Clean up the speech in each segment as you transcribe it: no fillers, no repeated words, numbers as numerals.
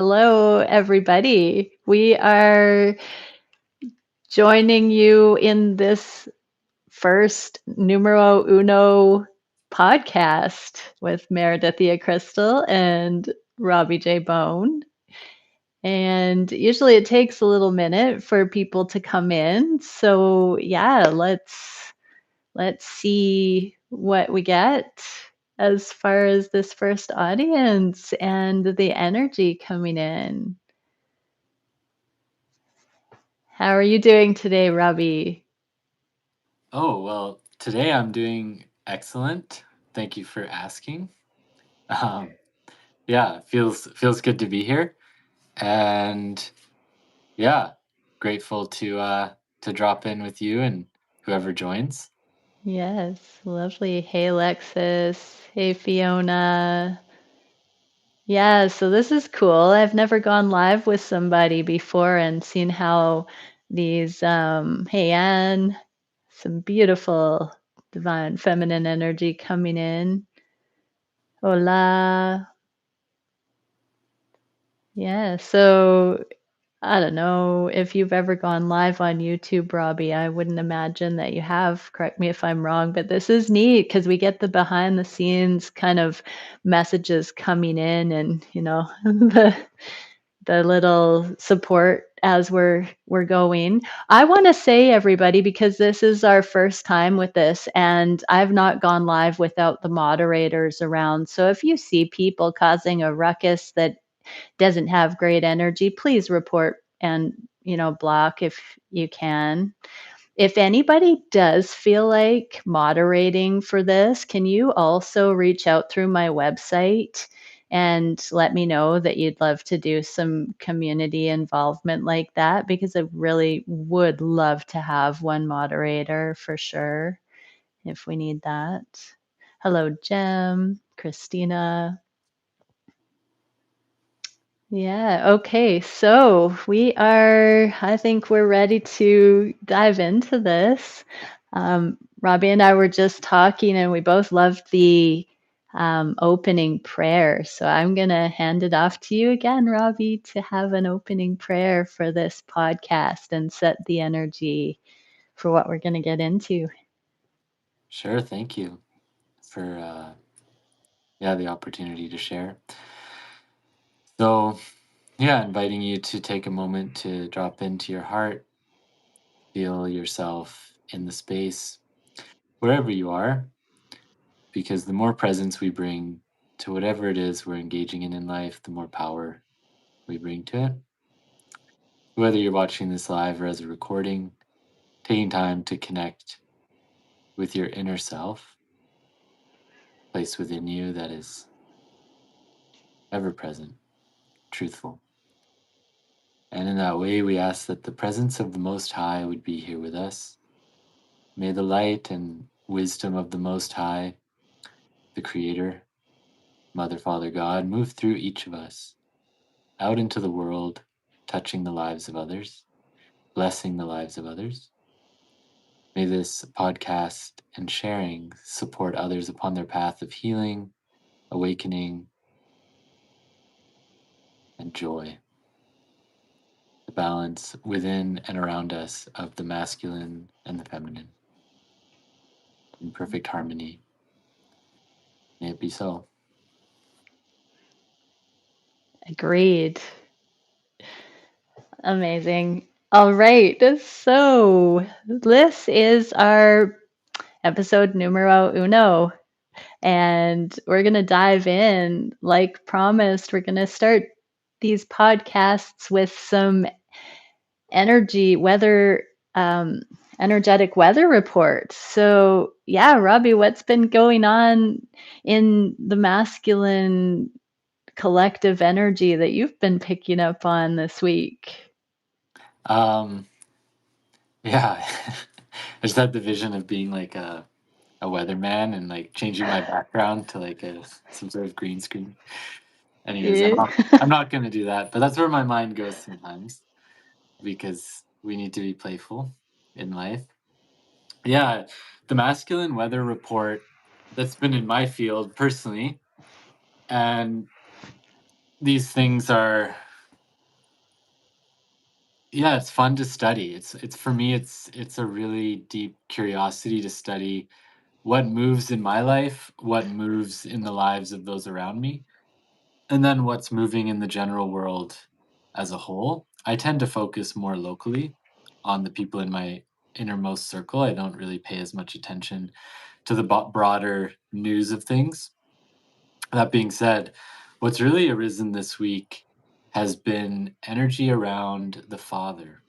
Hello, everybody. We are joining you in this first Numero-Uno podcast with Meredithia Crystal and Robbie J. Bone. And usually it takes a little minute for people to come in. So yeah, let's see what we get as far as this first audience and the energy coming in. How are you doing today, Robbie? Oh, well, today I'm doing excellent. Thank you for asking. Um, yeah, feels good to be here, and yeah, grateful to drop in with you and whoever joins. Yes, lovely. Hey, Alexis. Hey, Fiona. Yeah, so this is cool. I've never gone live with somebody before and seen how these, hey, Anne, some beautiful divine feminine energy coming in. Hola. Yeah, so I don't know if you've ever gone live on YouTube, Robbie. I wouldn't imagine that you have. Correct me if I'm wrong, but this is neat because we get the behind the scenes kind of messages coming in and, the little support as we're going. I want to say everybody because this is our first time with this and I've not gone live without the moderators around. So if you see people causing a ruckus that doesn't have great energy, please report and block if you can. If anybody does feel like moderating for this, can you also reach out through my website and let me know that you'd love to do some community involvement like that? Because I really would love to have one moderator for sure if we need that. Hello, Jem, Christina. Yeah, okay. So I think we're ready to dive into this. Robbie and I were just talking, and we both loved the opening prayer. So I'm going to hand it off to you again, Robbie, to have an opening prayer for this podcast and set the energy for what we're going to get into. Sure, thank you for the opportunity to share. So, yeah, inviting you to take a moment to drop into your heart, feel yourself in the space wherever you are, because the more presence we bring to whatever it is we're engaging in life, the more power we bring to it. Whether you're watching this live or as a recording, taking time to connect with your inner self, place within you that is ever present, truthful. And in that way, we ask that the presence of the Most High would be here with us. May the light and wisdom of the Most High, the Creator, Mother, Father, God, move through each of us, out into the world, touching the lives of others, blessing the lives of others. May this podcast and sharing support others upon their path of healing, awakening, and joy. The balance within and around us of the masculine and the feminine in perfect harmony. May it be so. Agreed. Amazing. All right. So this is our episode numero uno. And we're going to dive in. Like promised, we're going to start these podcasts with some energy, energetic weather reports. So, yeah, Robbie, what's been going on in the masculine collective energy that you've been picking up on this week? Um, yeah, I just had the vision of being like a weatherman and like changing my background to like some sort of green screen. Anyways, Yeah. I'm not gonna do that, but that's where my mind goes sometimes because we need to be playful in life. Yeah, the masculine weather report that's been in my field personally, and these things are Yeah, it's fun to study. It's for me, it's a really deep curiosity to study what moves in my life, what moves in the lives of those around me, and then what's moving in the general world as a whole. I tend to focus more locally on the people in my innermost circle. I don't really pay as much attention to the broader news of things. That being said, what's really arisen this week has been energy around the father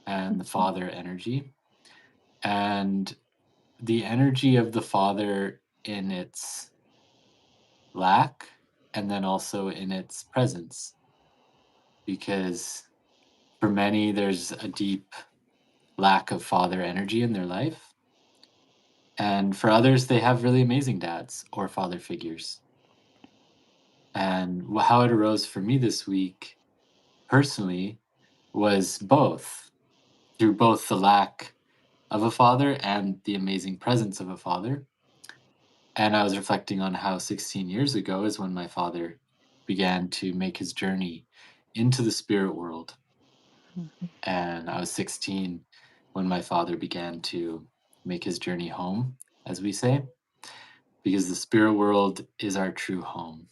and the father energy, and the energy of the father in its lack and then also in its presence. Because for many, there's a deep lack of father energy in their life. And for others, they have really amazing dads or father figures. And how it arose for me this week, personally, was both through both the lack of a father and the amazing presence of a father. And I was reflecting on how 16 years ago is when my father began to make his journey into the spirit world. And I was 16 when my father began to make his journey home, as we say, because the spirit world is our true home,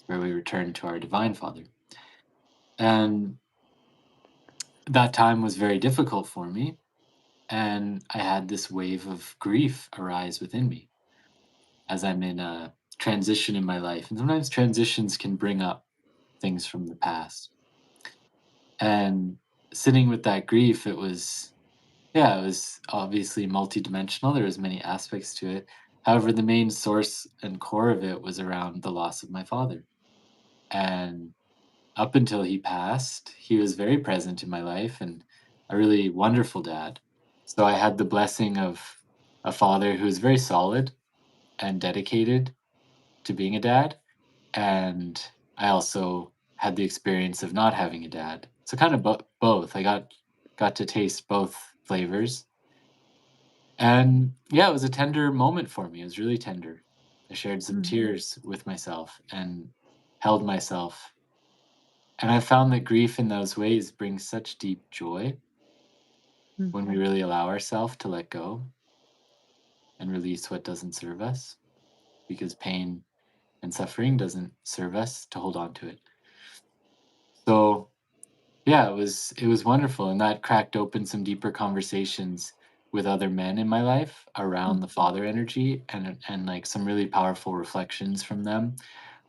where we return to our divine father. And that time was very difficult for me. And I had this wave of grief arise within me as I'm in a transition in my life. And sometimes transitions can bring up things from the past. And sitting with that grief, it was, yeah, it was obviously multidimensional. There was many aspects to it. However, the main source and core of it was around the loss of my father. And up until he passed, he was very present in my life and a really wonderful dad. So I had the blessing of a father who was very solid and dedicated to being a dad. And I also had the experience of not having a dad. So kind of both. I got to taste both flavors. And yeah, it was a tender moment for me. It was really tender. I shared some Mm, tears with myself and held myself. And I found that grief in those ways brings such deep joy when we mhm. really allow ourselves to let go and release what doesn't serve us, because pain and suffering doesn't serve us to hold on to it. So yeah, it was wonderful, and that cracked open some deeper conversations with other men in my life around the father energy, and like some really powerful reflections from them,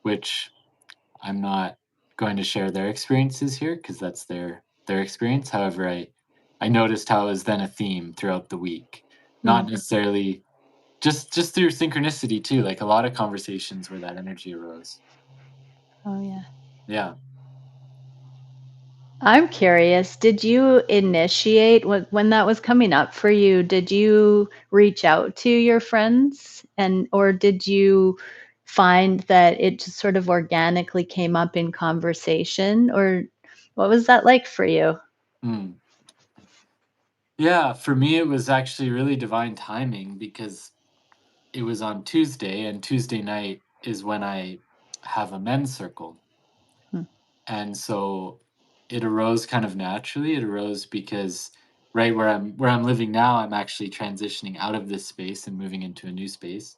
which I'm not going to share their experiences here because that's their experience. However, I noticed how it was then a theme throughout the week, not Mm. necessarily just through synchronicity too. Like a lot of conversations where that energy arose. Oh, yeah. Yeah. I'm curious, did you initiate when that was coming up for you, did you reach out to your friends and or did you find that it just sort of organically came up in conversation or what was that like for you? Mm. Yeah, for me it was actually really divine timing because it was on Tuesday, and Tuesday night is when I have a men's circle. Hmm. And so it arose kind of naturally. It arose because right where I'm living now, I'm actually transitioning out of this space and moving into a new space.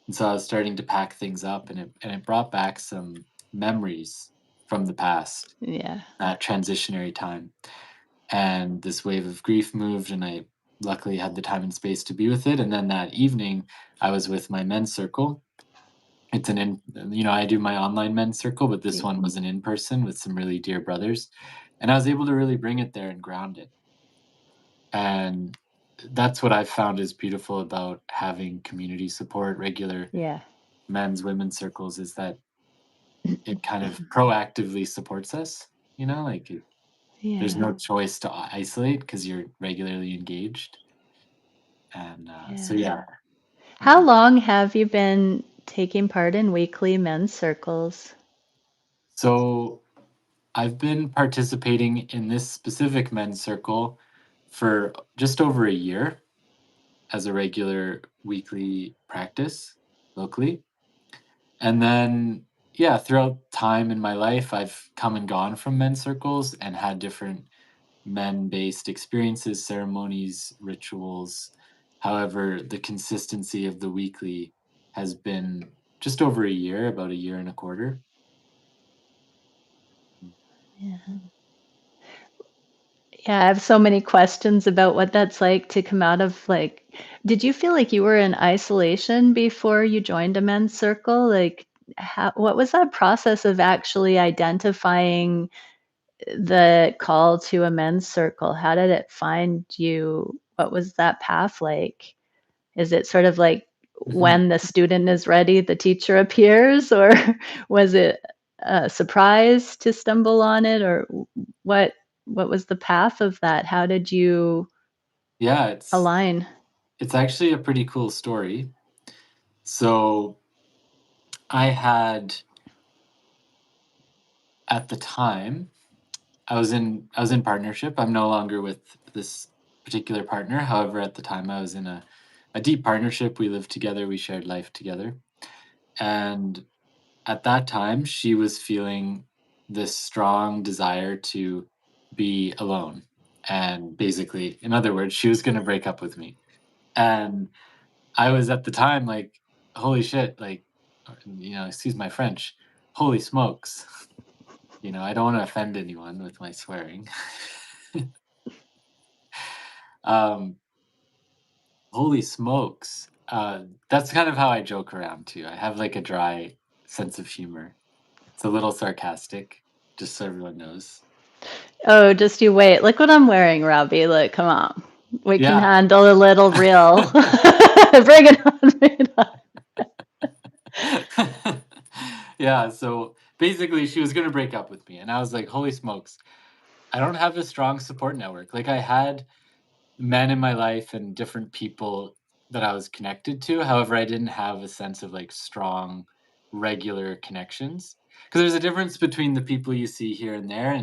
And so I was starting to pack things up, and it brought back some memories from the past, Yeah. that transitionary time. And this wave of grief moved, and I luckily had the time and space to be with it. And then that evening I was with my men's circle. It's an in I do my online men's circle, but this Yeah. one was an in-person with some really dear brothers, and I was able to really bring it there and ground it. And that's what I've found is beautiful about having community support, regular Yeah. men's, women's circles, is that it kind of proactively supports us, like there's Yeah. no choice to isolate because you're regularly engaged. And so Yeah. yeah. How Mhm. long have you been taking part in weekly men's circles? So I've been participating in this specific men's circle for just over a year as a regular weekly practice locally. And then, yeah, throughout time in my life, I've come and gone from men's circles and had different men-based experiences, ceremonies, rituals. However, the consistency of the weekly has been just over a year, about a year and a quarter. Yeah. Yeah, I have so many questions about what that's like to come out of like, did you feel like you were in isolation before you joined a men's circle? Like, what was that process of actually identifying the call to a men's circle? How did it find you? What was that path like? Is it sort of like Mhm. when the student is ready, the teacher appears, or was it a surprise to stumble on it, or what what was the path of that? How did you Yeah, align? it's actually a pretty cool story. So I had at the time I was in partnership. I'm no longer with this particular partner. However, at the time I was in a deep partnership. We lived together, we shared life together. And at that time, she was feeling this strong desire to be alone. And basically, in other words, she was going to break up with me. And I was at the time like, holy shit, like, excuse my French, holy smokes. I don't want to offend anyone with my swearing. um, Holy smokes. That's kind of how I joke around too. I have like a dry sense of humor. It's a little sarcastic, just so everyone knows. Oh, just you wait. Look what I'm wearing, Robbie. Look, come on. We can Yeah. handle a little real. Bring it on, bring it on. Yeah, so basically she was gonna break up with me, and I was like, "Holy smokes, I don't have a strong support network." Like, I had men in my life and different people that I was connected to. However, I didn't have a sense of like strong, regular connections. Because there's a difference between the people you see here and there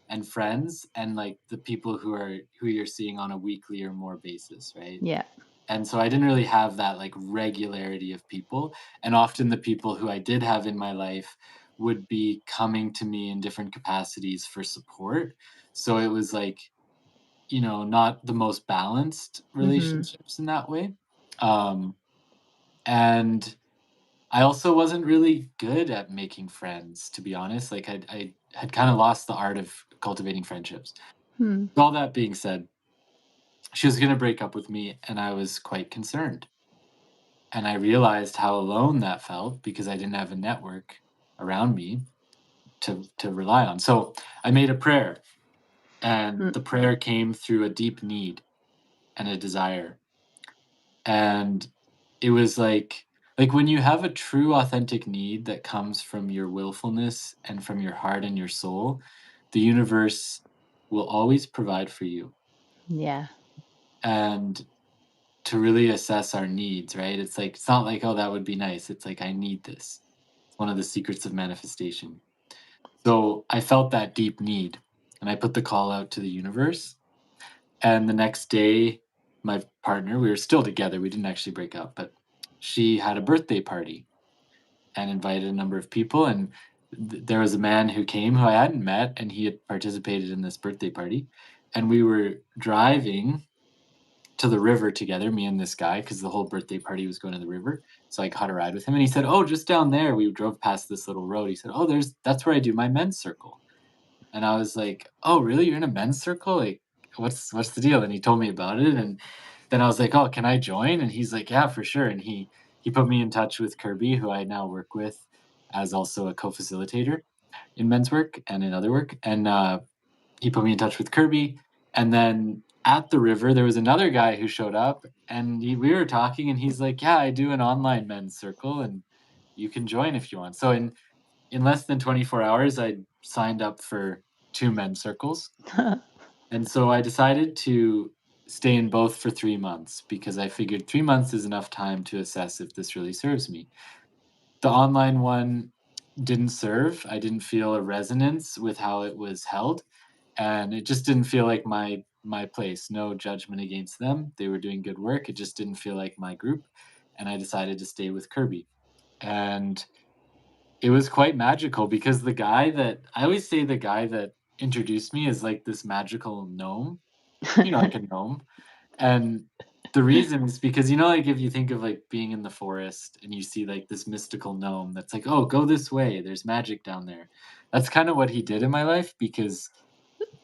and friends and like the people who you're seeing on a weekly or more basis, right? Yeah. And so I didn't really have that like regularity of people. And often the people who I did have in my life would be coming to me in different capacities for support. So it was like, not the most balanced Hmm. relationships in that way. Um, and I also wasn't really good at making friends, to be honest. Like I had kind of lost the art of cultivating friendships. Hmm. All that being said, she was going to break up with me, and I was quite concerned. And I realized how alone that felt because I didn't have a network around me to rely on. So I made a prayer, and Hmm. the prayer came through a deep need and a desire. And it was like when you have a true authentic need that comes from your willfulness and from your heart and your soul, the universe will always provide for you. Yeah. And to really assess our needs, right? It's like it's not like, oh, that would be nice. It's like I need this. It's one of the secrets of manifestation. So I felt that deep need and I put the call out to the universe. And the next day, my partner, we were still together. We didn't actually break up, but she had a birthday party and invited a number of people. And there was a man who came who I hadn't met, and he had participated in this birthday party. And we were driving to the river together, me and this guy, because the whole birthday party was going to the river. So I caught a ride with him, and he said, "Oh, just down there." We drove past this little road. He said, "Oh, that's where I do my men's circle." And I was like, "Oh, really? You're in a men's circle? Like, what's the deal?" And he told me about it, and then I was like, "Oh, can I join?" And he's like, "Yeah, for sure." And he put me in touch with Kirby, who I now work with as also a co-facilitator in men's work and in other work. And he put me in touch with Kirby. And then at the river, there was another guy who showed up, and we were talking, and he's like, "Yeah, I do an online men's circle, and you can join if you want." So in less than 24 hours, I signed up for 2 men's circles, and so I decided to stay in both for 3 months because I figured 3 months is enough time to assess if this really serves me. The online one didn't serve. I didn't feel a resonance with how it was held, and it just didn't feel like my place. No judgment against them. They were doing good work. It just didn't feel like my group, and I decided to stay with Kirby. And it was quite magical because the guy that I always say the guy that introduced me as like this magical gnome, like a gnome. And the reason is because, like if you think of like being in the forest and you see like this mystical gnome that's like, oh, go this way, there's magic down there. That's kind of what he did in my life because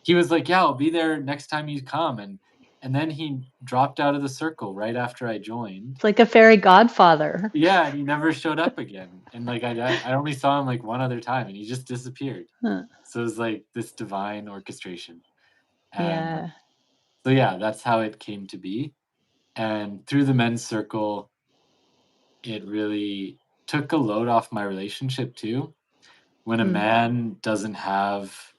he was like, yeah, I'll be there next time you come. And then he dropped out of the circle right after I joined. It's like a fairy godfather. Yeah, and he never showed up again. And like I only saw him like one other time and he just disappeared. Huh. So it was like this divine orchestration. And Yeah. so yeah, that's how it came to be. And through the men's circle, it really took a load off my relationship too. When a Mm, man doesn't have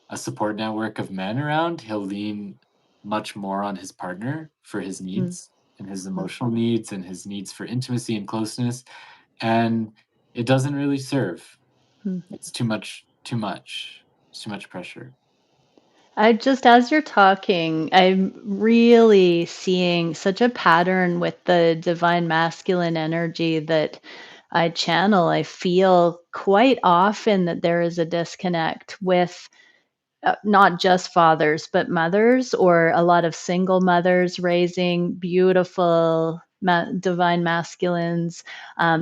a support network of men around, he'll lean much more on his partner for his mm, needs and his mm, emotional needs and his needs for intimacy and closeness. And it doesn't really serve. mm. It's too much, too much. It's too much pressure. I just, as you're talking, I'm really seeing such a pattern with the divine masculine energy that I channel. I feel quite often that there is a disconnect with not just fathers, but mothers, or a lot of single mothers raising beautiful divine masculines.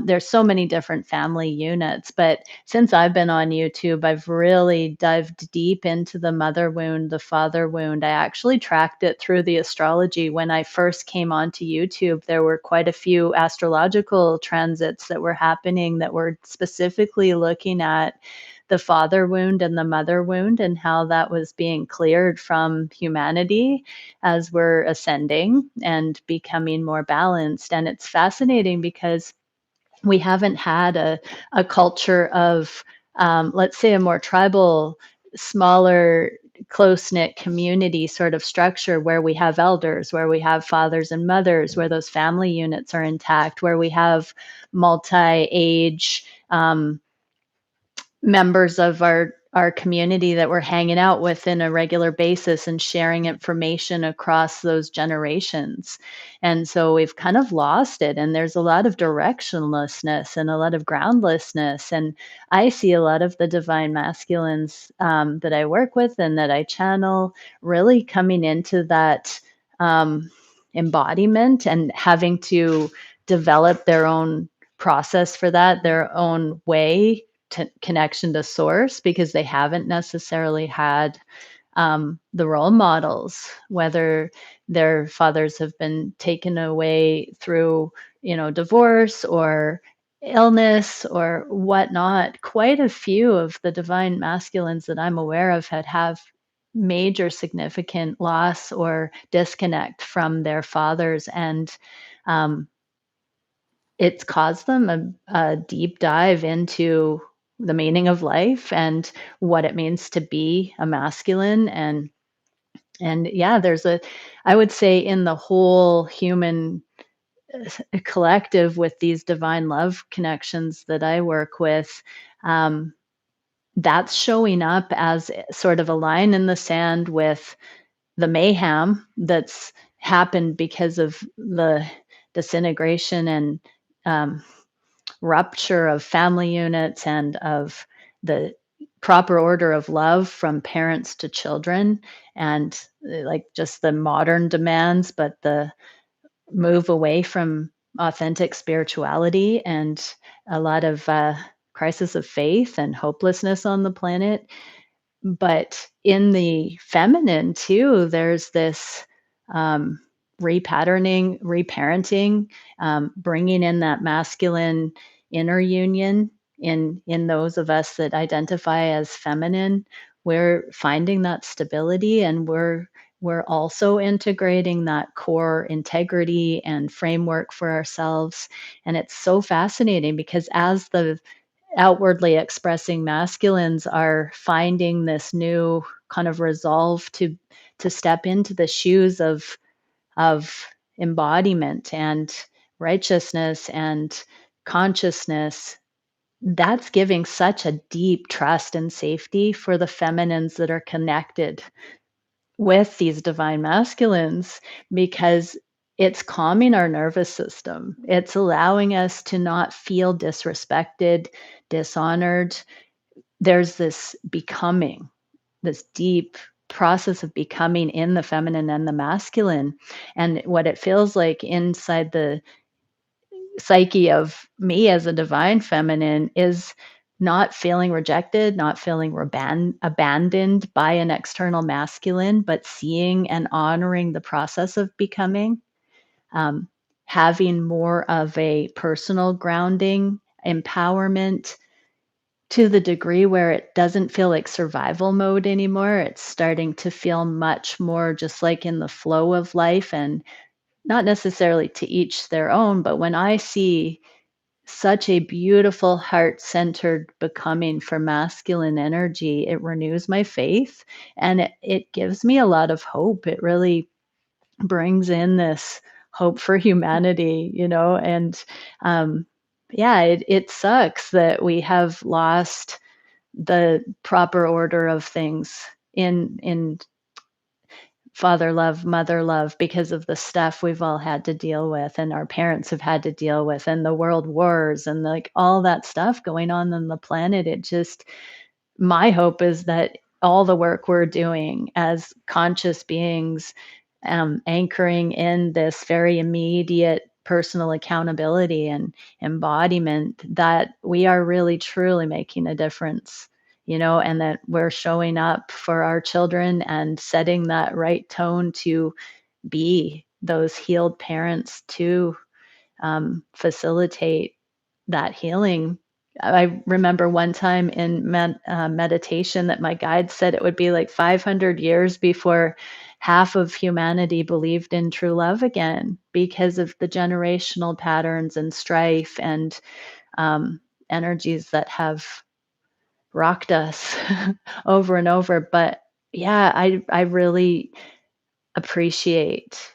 There's so many different family units, but since I've been on YouTube, I've really dived deep into the mother wound, the father wound. I actually tracked it through the astrology. When I first came onto YouTube, there were quite a few astrological transits that were happening that were specifically looking at the father wound and the mother wound and how that was being cleared from humanity as we're ascending and becoming more balanced. And it's fascinating because we haven't had a culture of, let's say, a more tribal, smaller, close knit community sort of structure where we have elders, where we have fathers and mothers, where those family units are intact, where we have multi age members of our community that we're hanging out with in a regular basis and sharing information across those generations. And so we've kind of lost it, and there's a lot of directionlessness and a lot of groundlessness. And I see a lot of the divine masculines that I work with and that I channel really coming into that embodiment and having to develop their own process for that, their own way connection to source, because they haven't necessarily had the role models, whether their fathers have been taken away through, divorce or illness or whatnot. Quite a few of the divine masculines that I'm aware of have major significant loss or disconnect from their fathers, and um, it's caused them a deep dive into the meaning of life and what it means to be a masculine. And yeah, I would say, in the whole human collective, with these divine love connections that I work with, um, that's showing up as sort of a line in the sand with the mayhem that's happened because of the disintegration and um, rupture of family units and of the proper order of love from parents to children, and like just the modern demands, but the move away from authentic spirituality and a lot of crisis of faith and hopelessness on the planet. But in the feminine too, there's this um, repatterning, reparenting, bringing in that masculine inner union in those of us that identify as feminine. We're finding that stability, and we're also integrating that core integrity and framework for ourselves. And it's so fascinating because as the outwardly expressing masculines are finding this new kind of resolve to step into the shoes of embodiment and righteousness and consciousness. That's giving such a deep trust and safety for the feminines that are connected with these divine masculines, because it's calming our nervous system. It's allowing us to not feel disrespected, dishonored. There's this becoming. this deep process of becoming in the feminine and the masculine, and what it feels like inside the psyche of me as a divine feminine is not feeling rejected, not feeling abandoned by an external masculine, but seeing and honoring the process of becoming, um, having more of a personal grounding, empowerment to the degree where it doesn't feel like survival mode anymore. It's starting to feel much more just like in the flow of life, and not necessarily to each their own, but when I see such a beautiful heart-centered becoming for masculine energy, it renews my faith, and it gives me a lot of hope. It really brings in this hope for humanity, and yeah, it sucks that we have lost the proper order of things in father love, mother love, because of the stuff we've all had to deal with and our parents have had to deal with, and the world wars and like all that stuff going on the planet. It just, my hope is that all the work we're doing as conscious beings, anchoring in this very immediate personal accountability and embodiment, that we are really truly making a difference, and that we're showing up for our children and setting that right tone to be those healed parents to facilitate that healing. I remember one time in meditation that my guide said it would be like 500 years before half of humanity believed in true love again, because of the generational patterns and strife and um, energies that have rocked us over and over. But yeah, I really appreciate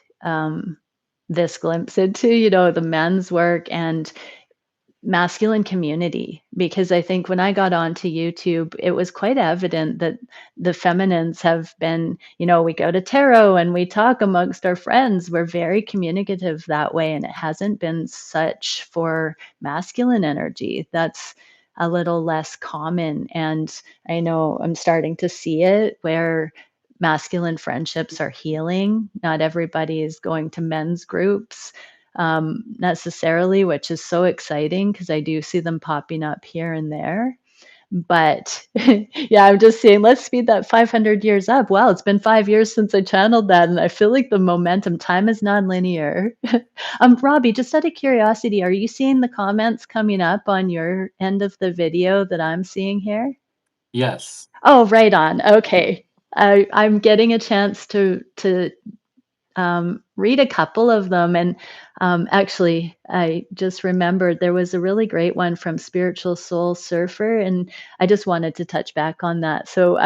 this glimpse into, the men's work and masculine community, because I think when I got onto YouTube, it was quite evident that the feminines have been, we go to tarot and we talk amongst our friends. We're very communicative that way, and it hasn't been such for masculine energy. That's a little less common. And I know I'm starting to see it where masculine friendships are healing. Not everybody is going to men's groups necessarily, which is so exciting because I do see them popping up here and there. But yeah, I'm just saying, let's speed that 500 years up. Wow, it's been 5 years since I channeled that, and I feel like the momentum, time is non-linear. Robbie, just out of curiosity, are you seeing the comments coming up on your end of the video that I'm seeing here? Yes. Oh, right on. Okay. I'm getting a chance to read a couple of them. And actually, I just remembered there was a really great one from Spiritual Soul Surfer, and I just wanted to touch back on that. So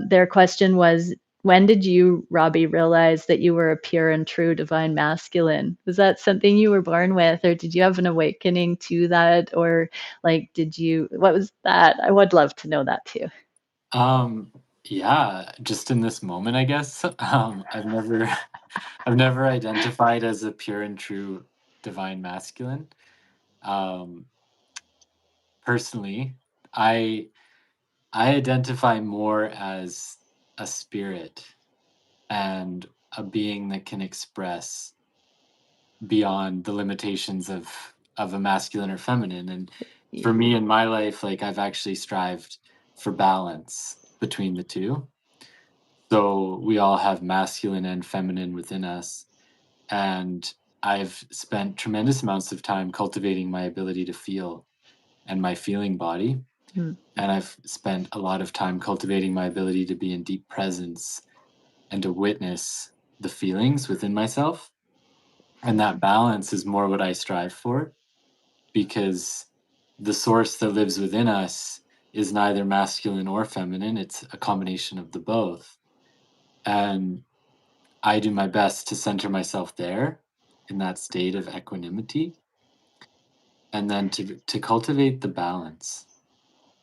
their question was, when did you, Robbie, realize that you were a pure and true divine masculine? Was that something you were born with, or did you have an awakening to that? Or like, what was that? I would love to know that too. Um, yeah, just in this moment, I guess. I've never identified as a pure and true divine masculine. Um, Personally, I I identify more as a spirit and a being that can express beyond the limitations of a masculine or feminine. And for me in my life, like I've actually strived for balance between the two. So we all have masculine and feminine within us. And I've spent tremendous amounts of time cultivating my ability to feel and my feeling body. Mm. And I've spent a lot of time cultivating my ability to be in deep presence and to witness the feelings within myself. And that balance is more what I strive for, because the source that lives within us is neither masculine or feminine. It's a combination of the both. And I do my best to center myself there in that state of equanimity, and then to cultivate the balance.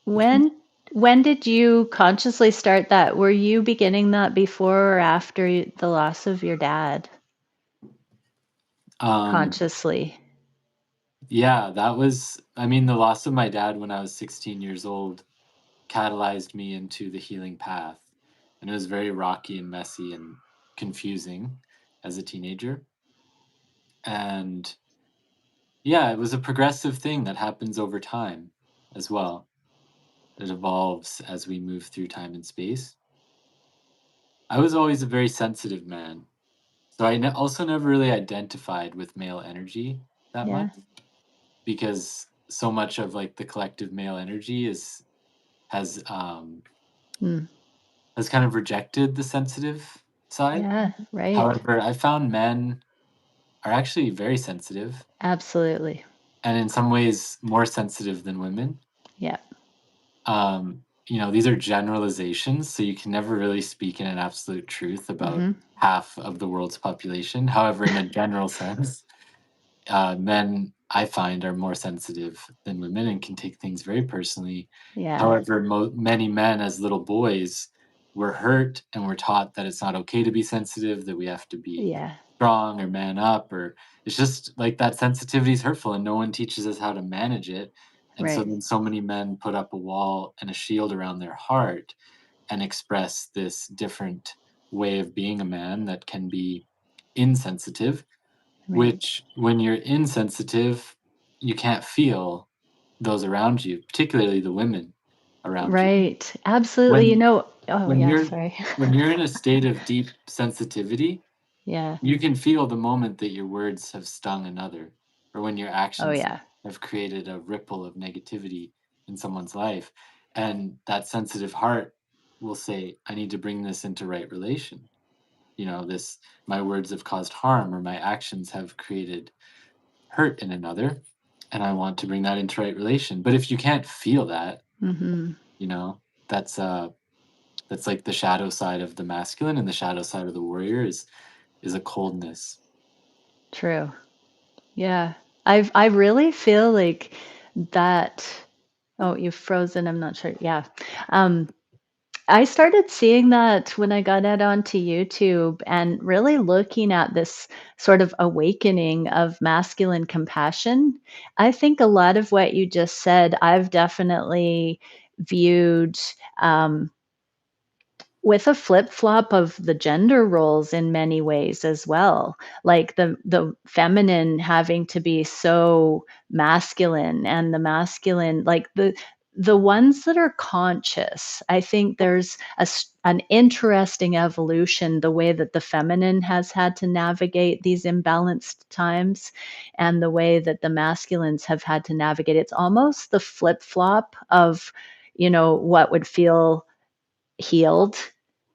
When when did you consciously start that? Were you beginning that before or after the loss of your dad? Um, Consciously. yeah, that was, I mean, the loss of my dad when I was 16 years old. catalyzed me into the healing path. And it was very rocky and messy and confusing as a teenager. And yeah, it was a progressive thing that happens over time as well. It evolves as we move through time and space. I was always a very sensitive man. So also never really identified with male energy that Yeah. much because so much of like the collective male energy is has um Mm. has kind of rejected the sensitive side. Yeah, right. However, I found men are actually very sensitive Absolutely. and in some ways more sensitive than women. Yeah. These are generalizations, so you can never really speak in an absolute truth about Mhm. half of the world's population. However, in a general sense, men I find are more sensitive than women and can take things very personally. Yeah. However, many men as little boys were hurt and were taught that it's not okay to be sensitive, that we have to be Yeah. strong or man up, or it's just like that sensitivity is hurtful and no one teaches us how to manage it. And so Right. then so many men put up a wall and a shield around their heart and express this different way of being a man that can be insensitive, Right. which when you're insensitive, you can't feel those around you, particularly the women around you. Right. Absolutely. When Oh, when yeah, you're sorry. when you're in a state of deep sensitivity, Yeah. you can feel the moment that your words have stung another, or when your Oh, actions yeah. have created a ripple of negativity in someone's life. And that sensitive heart will say, I need to bring this into right relation. This my words have caused harm or my actions have created hurt in another, and I want to bring that into right relation. But if you can't feel that, Mhm. you know, that's that's like the shadow side of the masculine, and the shadow side of the warrior is a coldness. True. Yeah. I really feel like that. Oh, you've frozen, I'm not sure. Yeah. Um, I started seeing that when I got it onto YouTube and really looking at this sort of awakening of masculine compassion. I think a lot of what you just said, I've definitely viewed, um, with a flip-flop of the gender roles in many ways as well, like the feminine having to be so masculine and the masculine like the ones that are conscious, I think there's an interesting evolution, the way that the feminine has had to navigate these imbalanced times and the way that the masculines have had to navigate. It's almost the flip-flop of, what would feel healed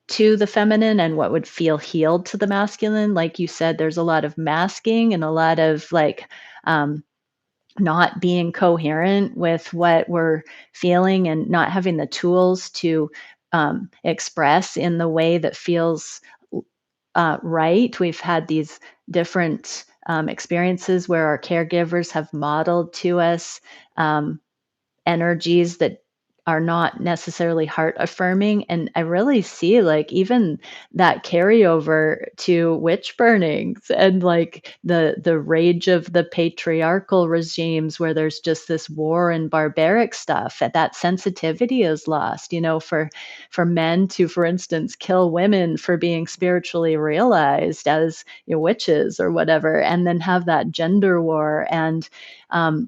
to the feminine and what would feel healed to the masculine. Like you said, there's a lot of masking and a lot of like um, not being coherent with what we're feeling and not having the tools to express in the way that feels right. We've had these different experiences where our caregivers have modeled to us um, energies that are not necessarily heart affirming. And I really see like even that carryover to witch burnings and like the rage of the patriarchal regimes where there's just this war and barbaric stuff. That sensitivity is lost, for men to, for instance, kill women for being spiritually realized as witches or whatever, and then have that gender war and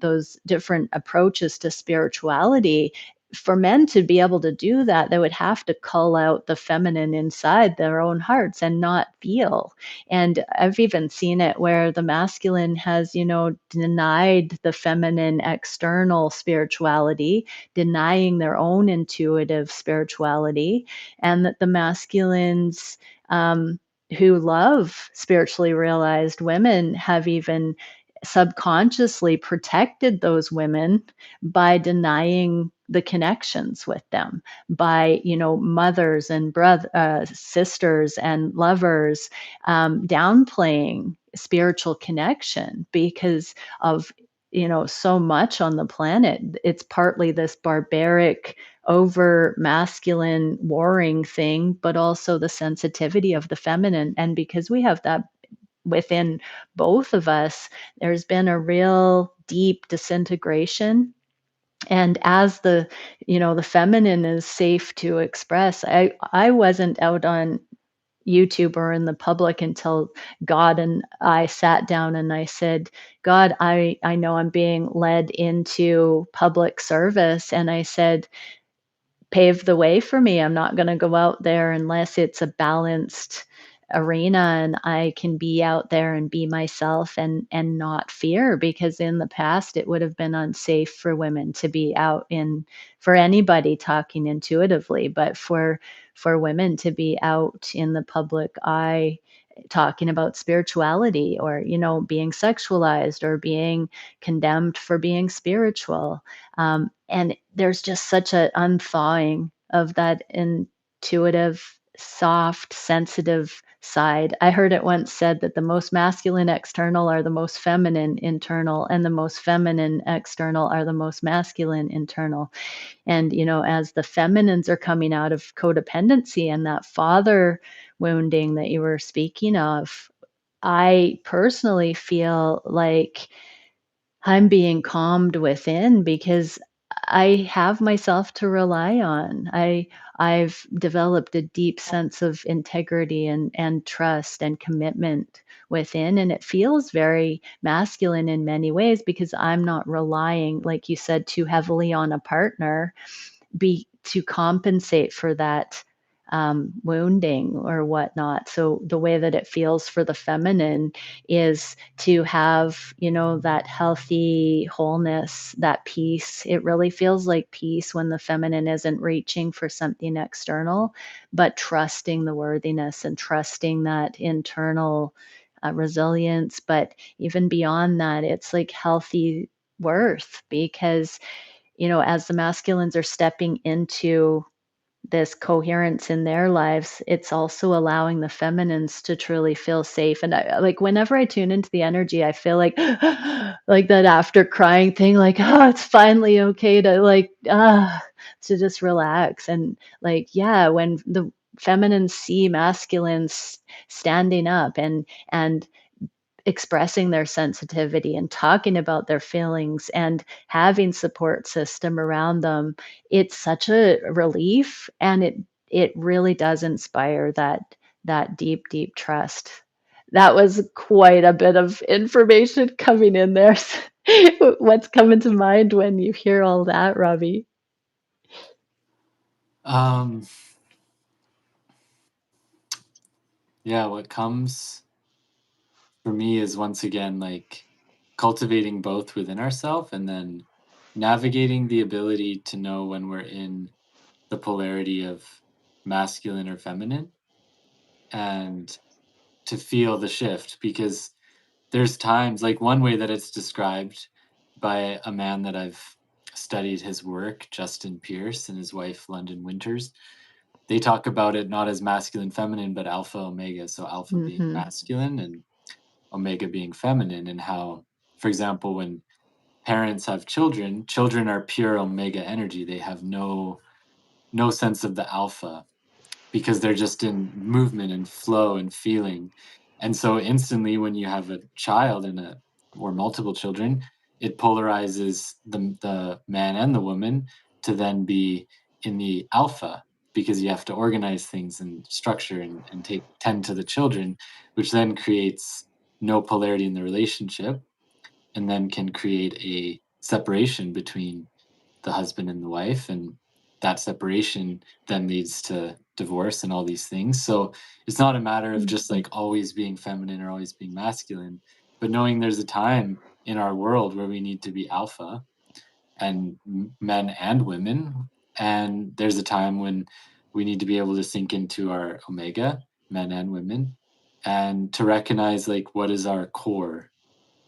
those different approaches to spirituality. For men to be able to do that, they would have to cull out the feminine inside their own hearts and not feel. And I've even seen it where the masculine has, denied the feminine external spirituality, denying their own intuitive spirituality, and that the masculines, who love spiritually realized women have even subconsciously protected those women by denying the connections with them, by mothers and sisters and lovers, downplaying spiritual connection because of so much on the planet. It's partly this barbaric over masculine warring thing, but also the sensitivity of the feminine. And because we have that within both of us, there's been a real deep disintegration And as the feminine is safe to express, I wasn't out on YouTube or in the public until God and I sat down and I said, "God, I know I'm being led into public service," and I said, pave the way for me. I'm not gonna go out there unless it's a balanced arena and I can be out there and be myself and not fear, because in the past it would have been unsafe for women to be out in for anybody talking intuitively, but for women to be out in the public eye talking about spirituality, or being sexualized or being condemned for being spiritual. And there's just such an unthawing of that intuitive, soft, sensitive side. I heard it once said that the most masculine external are the most feminine internal, and the most feminine external are the most masculine internal. And, as the feminines are coming out of codependency and that father wounding that you were speaking of, I personally feel like I'm being calmed within because I have myself to rely on. I've developed a deep sense of integrity and trust and commitment within, and it feels very masculine in many ways because I'm not relying, like you said, too heavily on a partner be to compensate for that wounding or whatnot. So the way that it feels for the feminine is to have, that healthy wholeness, that peace. It really feels like peace when the feminine isn't reaching for something external, but trusting the worthiness and trusting that internal resilience. But even beyond that, it's like healthy worth, because as the masculines are stepping into this coherence in their lives, it's also allowing the feminines to truly feel safe. And like whenever I tune into the energy, I feel like like that after crying thing, like, oh, it's finally okay to to just relax. And like, yeah, when the feminines see masculines standing up and expressing their sensitivity and talking about their feelings and having support system around them, it's such a relief, and it really does inspire that deep deep trust. That was quite a bit of information coming in there. What's coming to mind when you hear all that, Robbie? Um, yeah, what comes for me is once again like cultivating both within ourselves and then navigating the ability to know when we're in the polarity of masculine or feminine, and to feel the shift, because there's times like one way that it's described by a man that I've studied his work, Justin Pierce, and his wife London Winters. They talk about it not as masculine feminine but alpha omega, so alpha being Mhm. masculine and omega being feminine, and how, for example, when parents have children, children are pure omega energy. They have no sense of the alpha because they're just in movement and flow and feeling. And so instantly when you have a child in a or multiple children, it polarizes the man and the woman to then be in the alpha, because you have to organize things and structure and take tend to the children, which then creates no polarity in the relationship, and then can create a separation between the husband and the wife, and that separation then leads to divorce and all these things. So it's not a matter of just Mhm. like always being feminine or always being masculine, but knowing there's a time in our world where we need to be alpha, and men and women, and there's a time when we need to be able to sink into our omega, men and women, and to recognize like what is our core,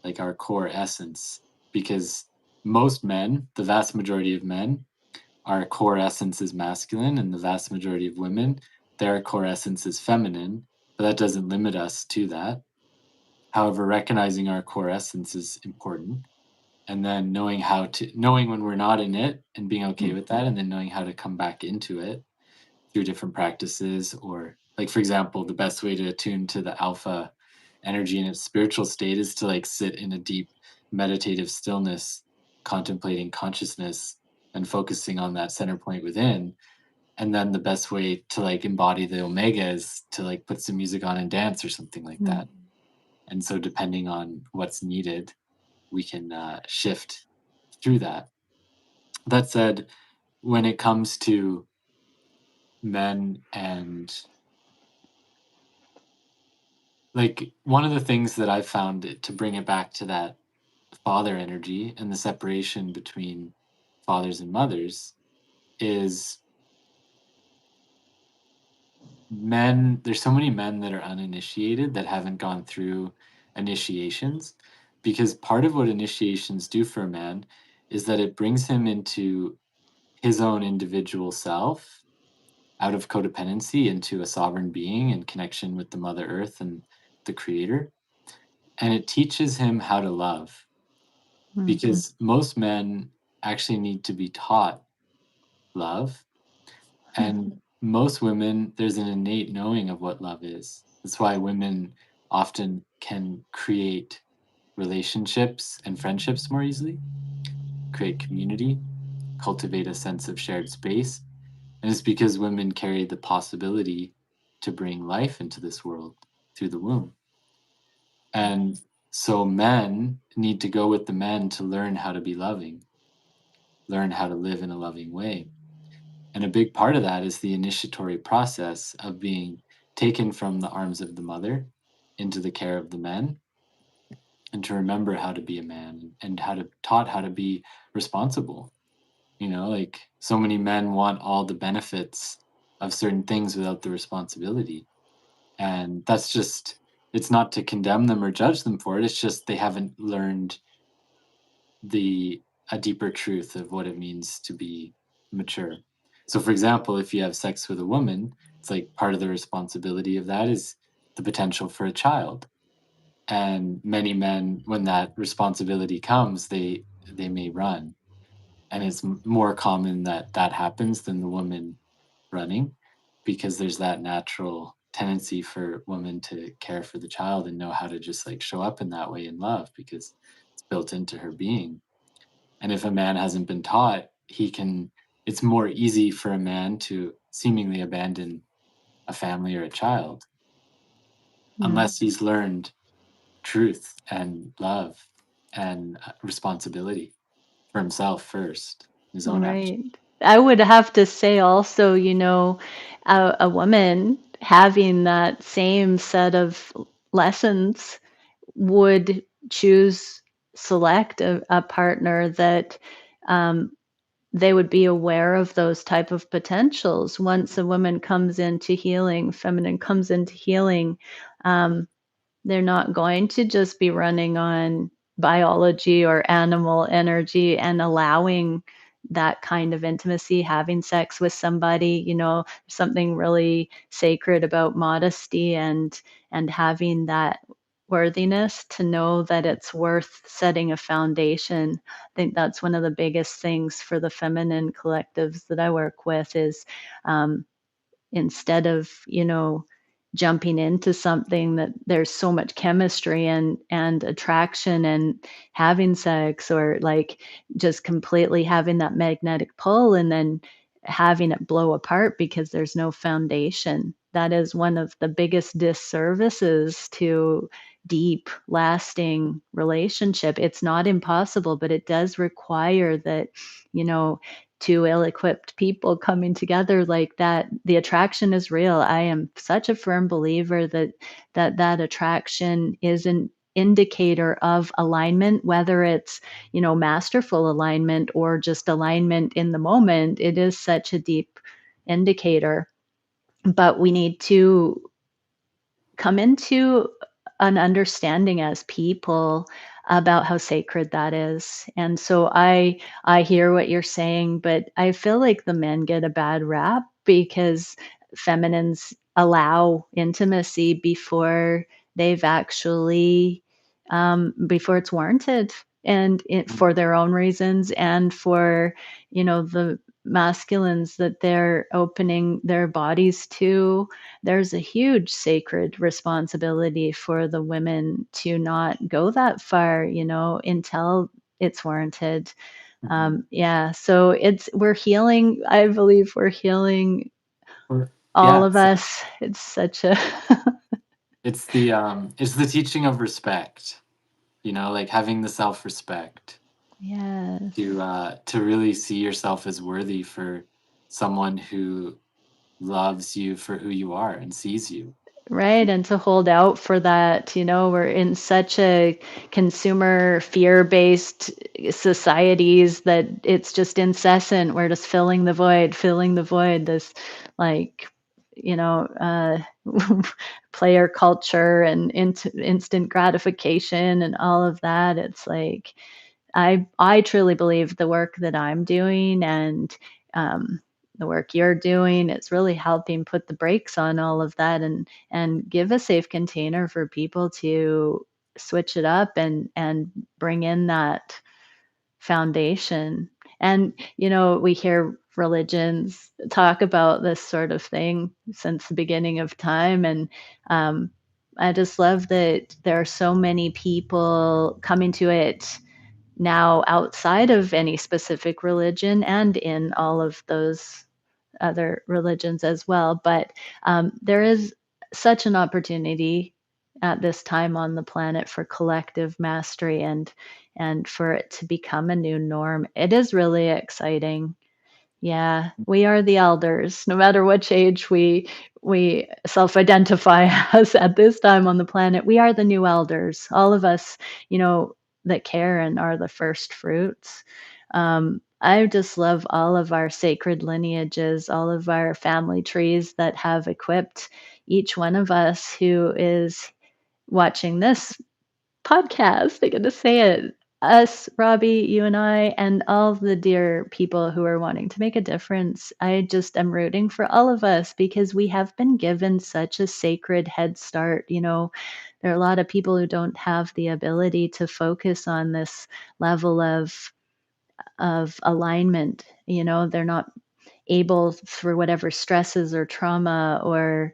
like our core essence, because most men, the vast majority of men, our core essence is masculine, and the vast majority of women, their core essence is feminine, but that doesn't limit us to that. However, recognizing our core essence is important, and then knowing when we're not in it and being okay with that, and then knowing how to come back into it through different practices, or like for example, the best way to attune to the alpha energy in its spiritual state is to like sit in a deep meditative stillness, contemplating consciousness, and focusing on that center point within. And then the best way to like embody the omega is to like put some music on and dance or something like Mm. that. And so depending on what's needed, we can shift through that. That said, when it comes to men and like one of the things that I've found to bring it back to that father energy and the separation between fathers and mothers is men. There's so many men that are uninitiated that haven't gone through initiations, because part of what initiations do for a man is that it brings him into his own individual self, out of codependency into a sovereign being in connection with the mother earth and the creator, and it teaches him how to love, Mm. because most men actually need to be taught love. And most women, there's an innate knowing of what love is. That's why women often can create relationships and friendships more easily, create community, cultivate a sense of shared space. And it's because women carry the possibility to bring life into this world through the womb. And so men need to go with the men to learn how to be loving, learn how to live in a loving way. And a big part of that is the initiatory process of being taken from the arms of the mother into the care of the men, and to remember how to be a man and how to taught how to be responsible. You know, like so many men want all the benefits of certain things without the responsibility. And that's just, it's not to condemn them or judge them for it. It's just they haven't learned the a deeper truth of what it means to be mature. So for example, if you have sex with a woman, it's like part of the responsibility of that is the potential for a child. And many men, when that responsibility comes, they may run. And it's more common that that happens than the woman running, because there's that natural tendency for women to care for the child and know how to just like show up in that way in love, because it's built into her being. And if a man hasn't been taught, he can, it's more easy for a man to seemingly abandon a family or a child Mm. unless he's learned truth and love and responsibility for himself first, his own action. Right. I would have to say also, a woman having that same set of lessons would choose select a partner that um, they would be aware of those type of potentials. Once a woman comes into healing, feminine comes into healing, um, they're not going to just be running on biology or animal energy and allowing that kind of intimacy, having sex with somebody, something really sacred about modesty and having that worthiness to know that it's worth setting a foundation. I think that's one of the biggest things for the feminine collectives that I work with is um, instead of jumping into something that there's so much chemistry and attraction and having sex, or like just completely having that magnetic pull and then having it blow apart because there's no foundation. That is one of the biggest disservices to deep lasting relationship. It's not impossible, but it does require that you know two ill-equipped people coming together like that. The attraction is real. I am such a firm believer that attraction is an indicator of alignment, whether it's masterful alignment or just alignment in the moment. It is such a deep indicator, but we need to come into an understanding as people about how sacred that is. And so I hear what you're saying, but I feel like the men get a bad rap because feminines allow intimacy before they've actually before it's warranted, and for their own reasons and for the masculines that they're opening their bodies to. There's a huge sacred responsibility for the women to not go that far, until it's warranted. Mhm. Yeah, so we're healing. I believe we're healing, Or all yeah, of us. It's such a it's the teaching of respect, like having the self-respect yes. to really see yourself as worthy for someone who loves you for who you are and sees you. Right, and to hold out for that, we're in such a consumer fear-based societies that it's just incessant. We're just filling the void, this like, you know, uh, player culture and instant gratification and all of that. It's like I truly believe the work that I'm doing and um, the work you're doing, it's really helping put the brakes on all of that and give a safe container for people to switch it up and bring in that foundation. And we hear religions talk about this sort of thing since the beginning of time, and um, I just love that there are so many people coming to it now outside of any specific religion and in all of those other religions as well. But there is such an opportunity at this time on the planet for collective mastery and for it to become a new norm. It is really exciting. Yeah, we are the elders, no matter which age we self-identify as at this time on the planet. We are the new elders. All of us, that care and are the first fruits. I just love all of our sacred lineages, all of our family trees that have equipped each one of us who is watching this podcast. I get to say it. Us, Robbie, you and I, and all the dear people who are wanting to make a difference. I just am rooting for all of us because we have been given such a sacred head start. There are a lot of people who don't have the ability to focus on this level of alignment. They're not able through whatever stresses or trauma or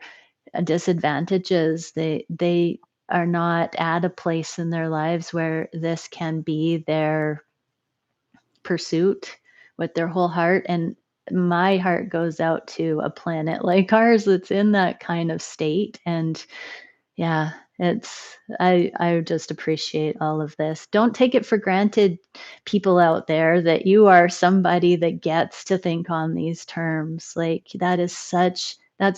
disadvantages. They are not at a place in their lives where this can be their pursuit with their whole heart. And my heart goes out to a planet like ours that's in that kind of state. And yeah, I just appreciate all of this. Don't take it for granted, people out there, that you are somebody that gets to think on these terms. Like that's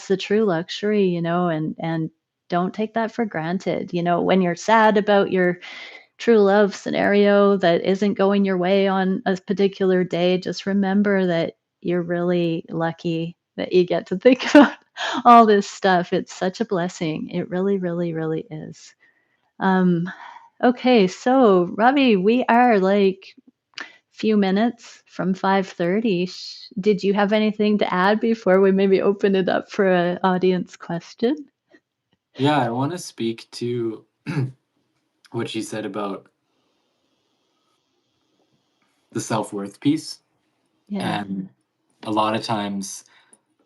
the true luxury, and don't take that for granted. When you're sad about your true love scenario that isn't going your way on a particular day, just remember that you're really lucky that you get to think about all this stuff. It's such a blessing. It really, really, really is. Um, okay, so Robbie, we are like few minutes from 5:30. Did you have anything to add before we maybe open it up for an audience question? Yeah, I want to speak to what she said about the self-worth piece. Yeah. And a lot of times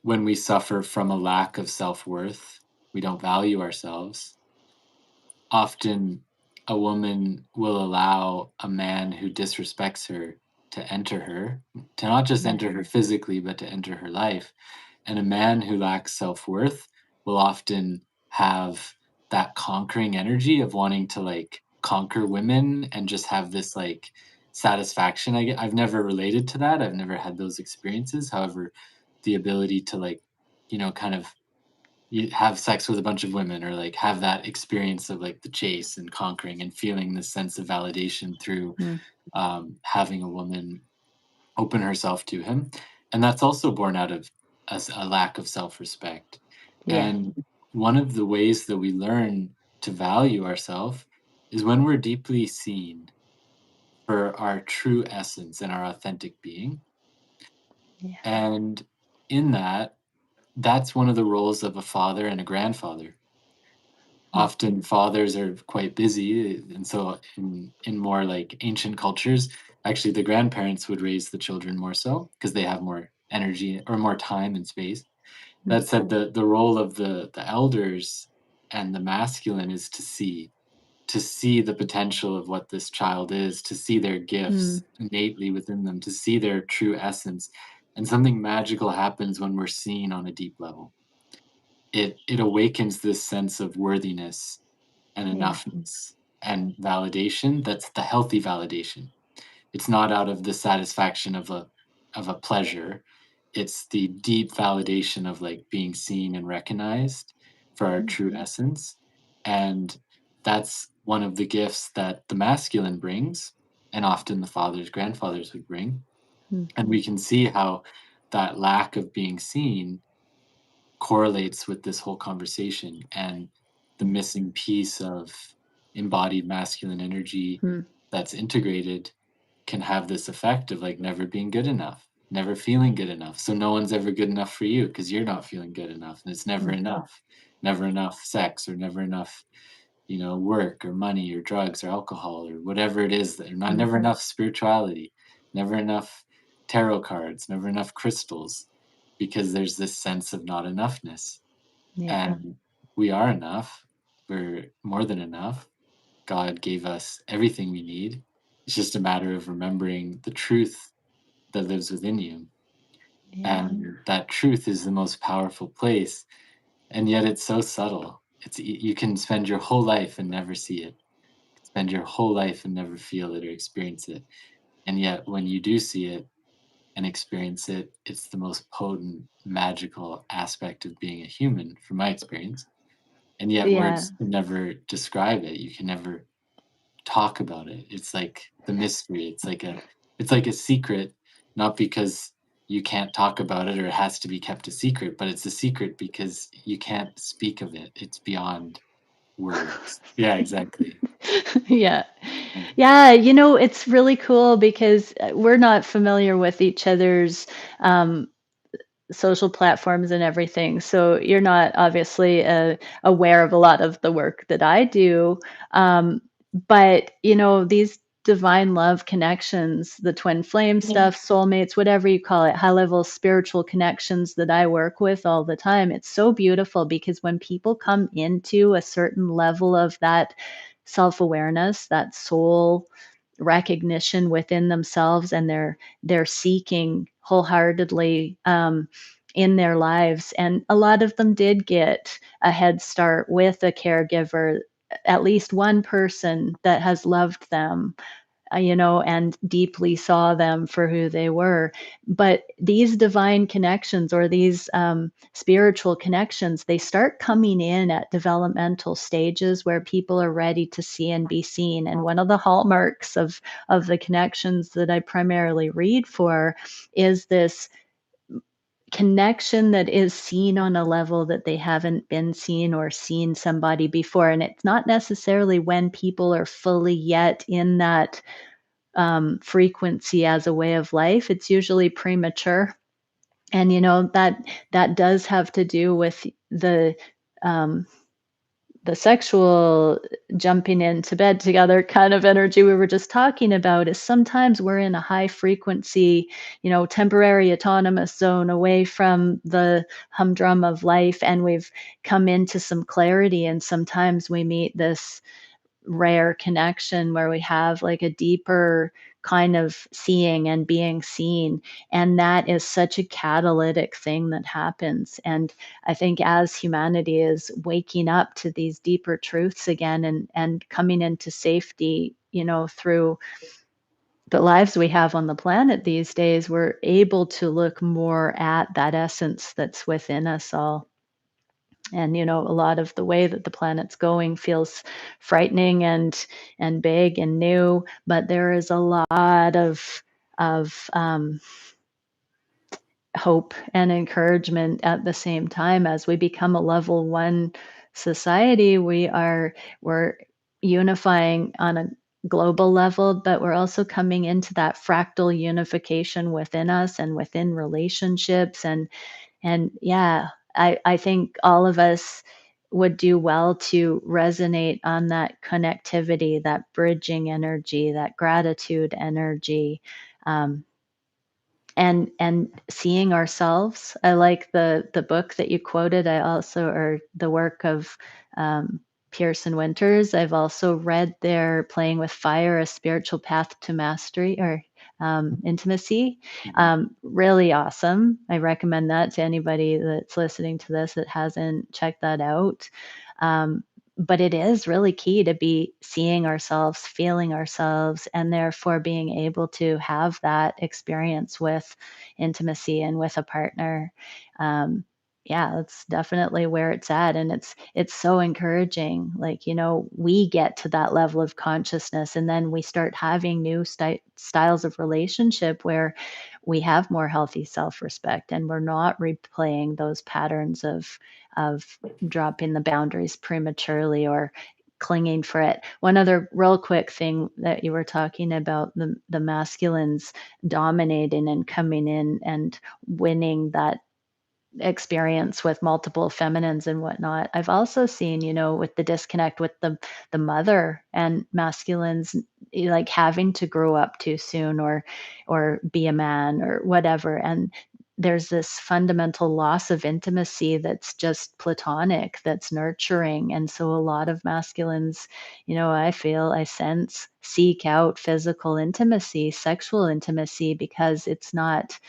when we suffer from a lack of self-worth, we don't value ourselves. Often a woman will allow a man who disrespects her to enter her, to not just Yeah. enter her physically, but to enter her life. And a man who lacks self-worth will often have that conquering energy of wanting to like conquer women and just have this like satisfaction. I've never related to that. I've never had those experiences. However, the ability to like, kind of you have sex with a bunch of women or like have that experience of like the chase and conquering and feeling this sense of validation through Mm, having a woman open herself to him. And that's also born out of a lack of self-respect. yeah. And one of the ways that we learn to value ourselves is when we're deeply seen for our true essence and our authentic being. Yeah. And in that, that's one of the roles of a father and a grandfather. Mm, Often fathers are quite busy, and so in more like ancient cultures, actually the grandparents would raise the children more so because they have more energy or more time and space. mm, That said, the role of the elders and the masculine is to see. to see the potential of what this child is, to see their Mm. gifts innately within them, to see their true essence. And something magical happens when we're seen on a deep level. It awakens this sense of worthiness and Yeah. enoughness and validation. That's the healthy validation. It's not out of the satisfaction of a pleasure. It's the deep validation of like being seen and recognized for our true Mhm. essence. And that's one of the gifts that the masculine brings, and often the fathers, grandfathers would bring. And Mhm. we can see how that lack of being seen correlates with this whole conversation and the missing piece of embodied masculine energy Mhm. that's integrated can have this effect of like never being good enough, never feeling good enough. So no one's ever good enough for you because you're not feeling good enough. And it's never Mhm. enough, never enough sex or never enough, work or money or drugs or alcohol or whatever it is that not never Mhm. enough spirituality, never enough tarot cards, never enough crystals, because there's this sense of not enoughness. Yeah. And we are enough. We're more than enough. God gave us everything we need. It's just a matter of remembering the truth that lives within you. Yeah. And that truth is the most powerful place. And yet it's so subtle. You can spend your whole life and never see it, spend your whole life and never feel it or experience it. And yet when you do see it and experience it, it's the most potent, magical aspect of being a human, from my experience. And yet Yeah. words can never describe it. You can never talk about it. It's like the mystery. It's like a secret, not because you can't talk about it or it has to be kept a secret, but it's a secret because you can't speak of it. It's beyond words. Yeah, exactly. Yeah. Mm. Yeah, it's really cool because, we're not familiar with each other's, um, social platforms and everything. So you're not obviously aware of a lot of the work that I do. But these divine love connections, the twin flame stuff, soulmates, whatever you call it, high level spiritual connections that I work with all the time, it's so beautiful because when people come into a certain level of that self awareness, that soul recognition within themselves, and they're seeking wholeheartedly, in their lives. And a lot of them did get a head start with a caregiver, at least one person that has loved them, and deeply saw them for who they were. But these divine connections, or these spiritual connections, they start coming in at developmental stages where people are ready to see and be seen. And one of the hallmarks of the connections that I primarily read for is this connection that is seen on a level that they haven't been seen or seen somebody before. And it's not necessarily when people are fully yet in that frequency as a way of life. It's usually premature, and that does have to do with um, the sexual jumping into bed together kind of energy we were just talking about. Is sometimes we're in a high frequency, temporary autonomous zone away from the humdrum of life, and we've come into some clarity, and sometimes we meet this rare connection where we have like a deeper kind of seeing and being seen. And that is such a catalytic thing that happens. And I think as humanity is waking up to these deeper truths again, and coming into safety, through the lives we have on the planet these days, we're able to look more at that essence that's within us all. And a lot of the way that the planet's going feels frightening and big and new, but there is a lot of hope and encouragement at the same time. As we become a level one society, we're unifying on a global level, but we're also coming into that fractal unification within us and within relationships. And yeah, I think all of us would do well to resonate on that connectivity, that bridging energy, that gratitude energy, um, and seeing ourselves. I like the book that you quoted. I also, or the work of, Pearson Winters. I've also read their Playing with Fire, A Spiritual Path to Mastery or Intimacy. Mhm. Really awesome. I recommend that to anybody that's listening to this that hasn't checked that out. Um, but it is really key to be seeing ourselves, feeling ourselves, and therefore being able to have that experience with intimacy and with a partner. Um, yeah, that's definitely where it's at, and it's so encouraging. Like, we get to that level of consciousness, and then we start having new styles of relationship where we have more healthy self-respect, and we're not replaying those patterns of dropping the boundaries prematurely or clinging for it. One other real quick thing that you were talking about, the masculines dominating and coming in and winning that experience with multiple feminines and whatnot. I've also seen, with the disconnect with the mother and masculines, like having to grow up too soon or be a man or whatever. And there's this fundamental loss of intimacy that's just platonic, that's nurturing. And so a lot of masculines, I sense seek out physical intimacy, sexual intimacy, because it's not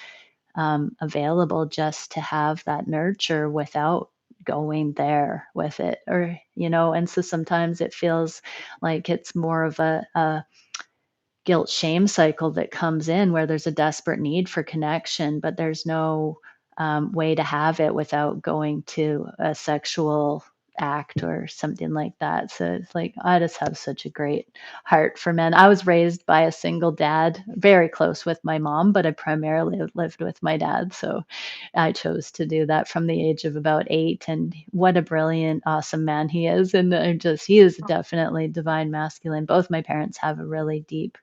available just to have that nurture without going there with it, or and so sometimes it feels like it's more of a guilt shame cycle that comes in where there's a desperate need for connection, but there's no way to have it without going to a sexual act or something like that. So it's like, I just have such a great heart for men. I was raised by a single dad, very close with my mom, but I primarily lived with my dad. So I chose to do that from the age of about 8. And what a brilliant, awesome man he is. And he is definitely divine masculine. Both my parents have a really deep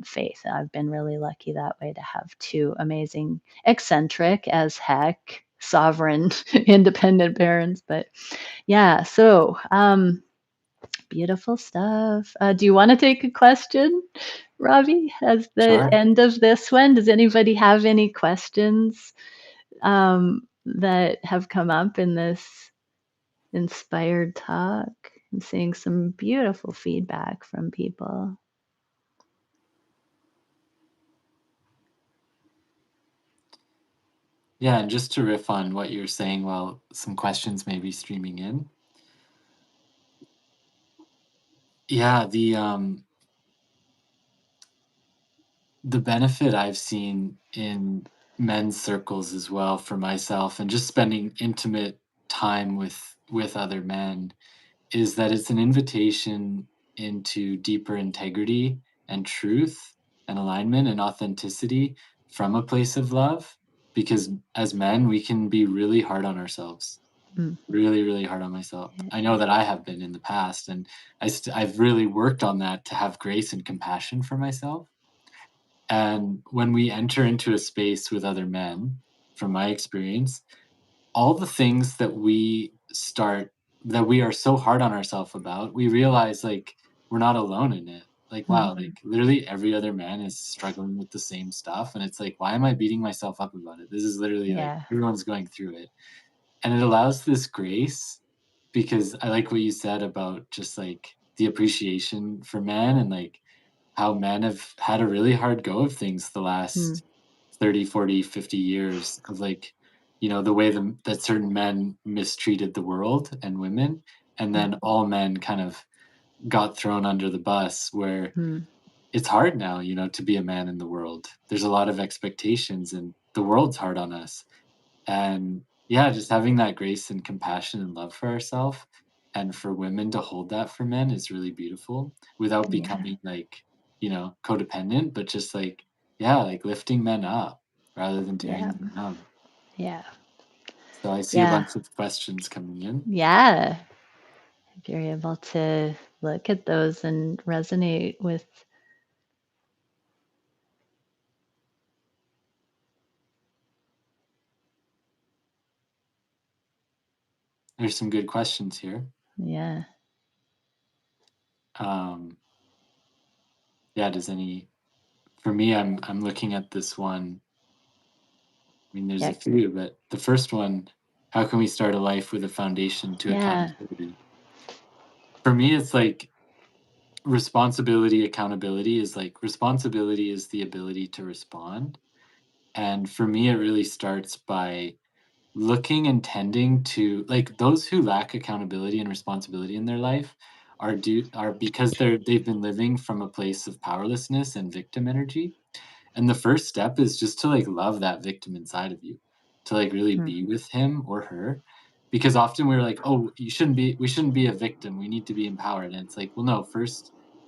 faith. I've been really lucky that way to have two amazing, eccentric as heck, sovereign, independent parents. But yeah, so beautiful stuff. Do you want to take a question, Robbie, as the Sure. end of this one? Does anybody have any questions that have come up in this inspired talk? I'm seeing some beautiful feedback from people. Yeah, and just to riff on what you're saying while some questions may be streaming in. Yeah, the benefit I've seen in men's circles as well for myself and just spending intimate time with other men is that it's an invitation into deeper integrity and truth and alignment and authenticity from a place of love, because as men we can be really hard on ourselves, Mm, really really hard on myself. yeah. I know that I have been in the past, and I've really worked on that to have grace and compassion for myself. And when we enter into a space with other men, from my experience, all the things that we are so hard on ourselves about, we realize, like, we're not alone in it. Like, wow, Mm, like, literally every other man is struggling with the same stuff, and it's like, why am I beating myself up about it? This is literally, like, yeah. everyone's going through it. And it allows this grace, because I like what you said about just, like, the appreciation for men and, like, how men have had a really hard go of things the Mm, last 30, 40, 50 years of, like, the way that certain men mistreated the world and women, and mm, then all men kind of got thrown under the bus, where mm. it's hard now, to be a man in the world. There's a lot of expectations, and the world's hard on us. And yeah, just having that grace and compassion and love for ourselves, and for women to hold that for men is really beautiful without Yeah. becoming, like, codependent, but just like, yeah, like lifting men up rather than Yeah. tearing them down. Yeah. So I see a Yeah. bunch of questions coming in. Yeah. If you're able to look at those and resonate with, There's some good questions here. yeah. Um, yeah, for me, I'm looking at this one. I mean, there's a Yeah. few, but the first one, how can we start a life with a foundation to Yeah. accountability? For me, it's like responsibility, accountability is like responsibility is the ability to respond. And for me, it really starts by looking and tending to like those who lack accountability and responsibility in their life are because they've been living from a place of powerlessness and victim energy. And the first step is just to like love that victim inside of you, to like really Mm, be with him or her. Because often we're like, oh, we shouldn't be a victim. We need to be empowered. And it's like, well, no,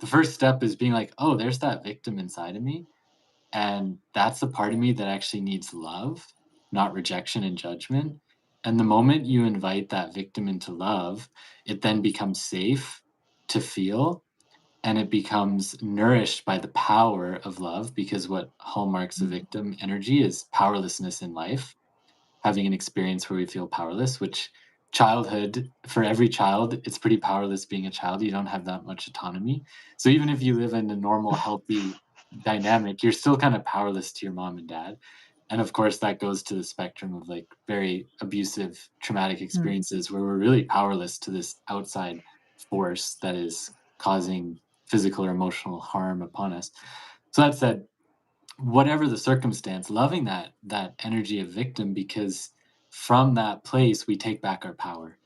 the first step is being like, oh, there's that victim inside of me. And that's the part of me that actually needs love, not rejection and judgment. And the moment you invite that victim into love, it then becomes safe to feel and it becomes nourished by the power of love because what hallmarks a mm, victim energy is powerlessness in life, having an experience where we feel powerless, which childhood, for every child, it's pretty powerless being a child. You don't have that much autonomy. So even if you live in a normal, healthy dynamic, you're still kind of powerless to your mom and dad. And of course, that goes to the spectrum of like very abusive, traumatic mm. experiences where we're really powerless to this outside force that is causing physical or emotional harm upon us. So that said, whatever the circumstance, loving that energy of victim because from that place we take back our power.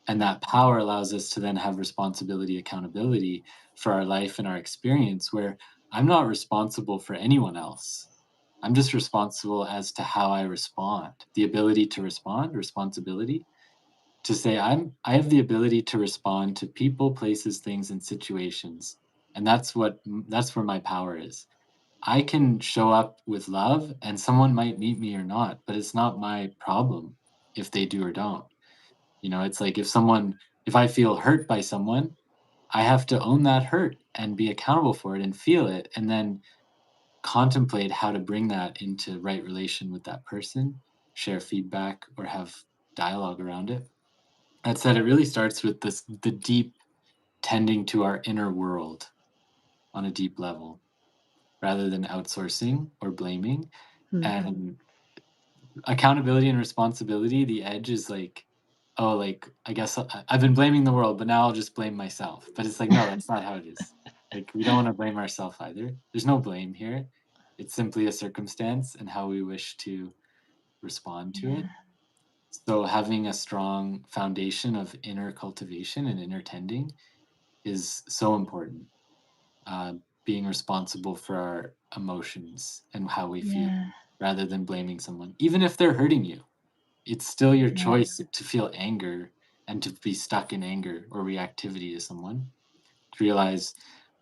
And that power allows us to then have responsibility, accountability for our life and our experience where I'm not responsible for anyone else. I'm just responsible as to how I respond. The ability to respond, responsibility, to say I have the ability to respond to people, places, things, and situations. And that's where my power is. I can show up with love and someone might meet me or not, but it's not my problem if they do or don't. It's like if I feel hurt by someone, I have to own that hurt and be accountable for it and feel it and then contemplate how to bring that into right relation with that person, share feedback or have dialogue around it. That said, it really starts with the deep tending to our inner world on a deep level rather than outsourcing or blaming. Mm. And accountability and responsibility, the edge is like, oh, like, I guess I've been blaming the world, but now I'll just blame myself. But it's like, no, that's not how it is. Like, we don't want to blame ourselves either. There's no blame here. It's simply a circumstance and how we wish to respond to it. Yeah, So, having a strong foundation of inner cultivation and inner tending is so important. Uh, Being responsible for our emotions and how we feel yeah, rather than blaming someone, even if they're hurting you. It's still your yeah. choice to feel anger and to be stuck in anger or reactivity to someone. To realize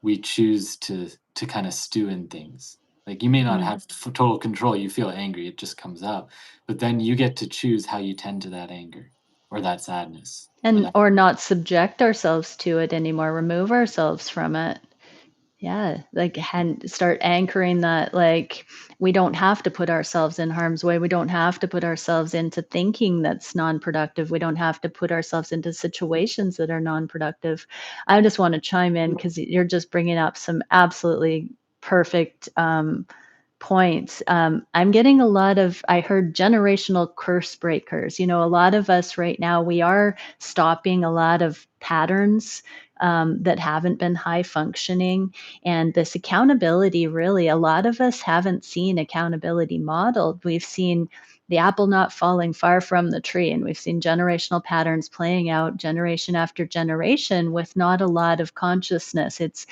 we choose to kind of stew in things. Like you may not Mm. have total control. You feel angry, it just comes up, but then you get to choose how you tend to that anger or that sadness or And that. or not subject ourselves to it anymore, remove ourselves from it. Yeah, like, and start anchoring that, like, we don't have to put ourselves in harm's way. We don't have to put ourselves into thinking that's non-productive. We don't have to put ourselves into situations that are non-productive. I just wanna chime in because you're just bringing up some absolutely perfect, points. I'm getting a lot of, I heard generational curse breakers. A lot of us right now, we are stopping a lot of patterns that haven't been high functioning. And this accountability, really, a lot of us haven't seen accountability modeled. We've seen the apple not falling far from the tree, and we've seen generational patterns playing out generation after generation with not a lot of consciousness. It's,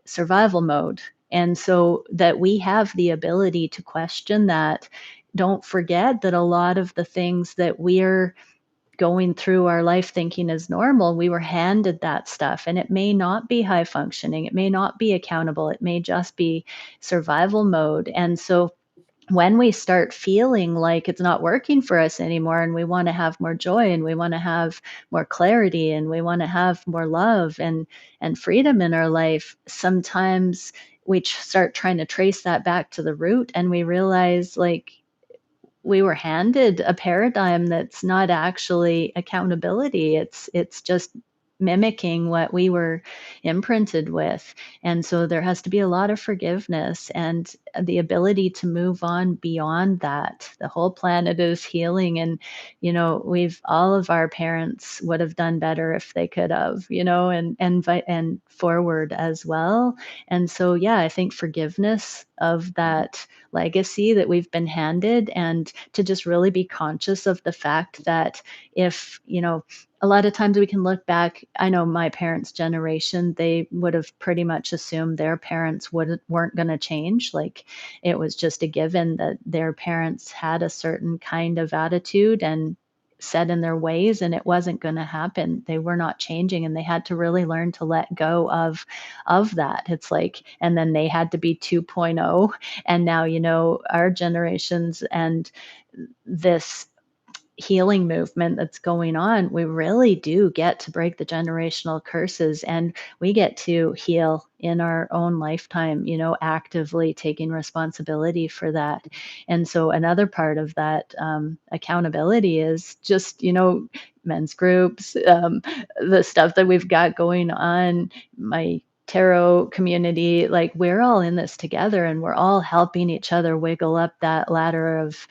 survival mode, and so that we have the ability to question that. Don't forget that a lot of the things that we're going through our life thinking is normal, we were handed that stuff. And it may not be high functioning, it may not be accountable, it may just be survival mode. And so when we start feeling like it's not working for us anymore and we want to have more joy and we want to have more clarity and we want to have more love and freedom in our life, sometimes we start trying to trace that back to the root, and we realize, like, we were handed a paradigm that's not actually accountability. It's just mimicking what we were imprinted with. And so there has to be a lot of forgiveness and the ability to move on beyond that. The whole planet is healing. And, we've all of our parents would have done better if they could have, and forward as well. And so, yeah, I think forgiveness of that legacy that we've been handed, and to just really be conscious of the fact that if, a lot of times we can look back. I know my parents' generation, they would have pretty much assumed their parents weren't going to change. Like, it was just a given that their parents had a certain kind of attitude and set in their ways, and it wasn't going to happen. They were not changing, and they had to really learn to let go of that. It's like, and then they had to be 2.0, and now, our generations and this healing movement that's going on, we really do get to break the generational curses, and we get to heal in our own lifetime, actively taking responsibility for that. And so another part of that accountability is just, men's groups, the stuff that we've got going on, my tarot community, like, we're all in this together, and we're all helping each other wiggle up that ladder of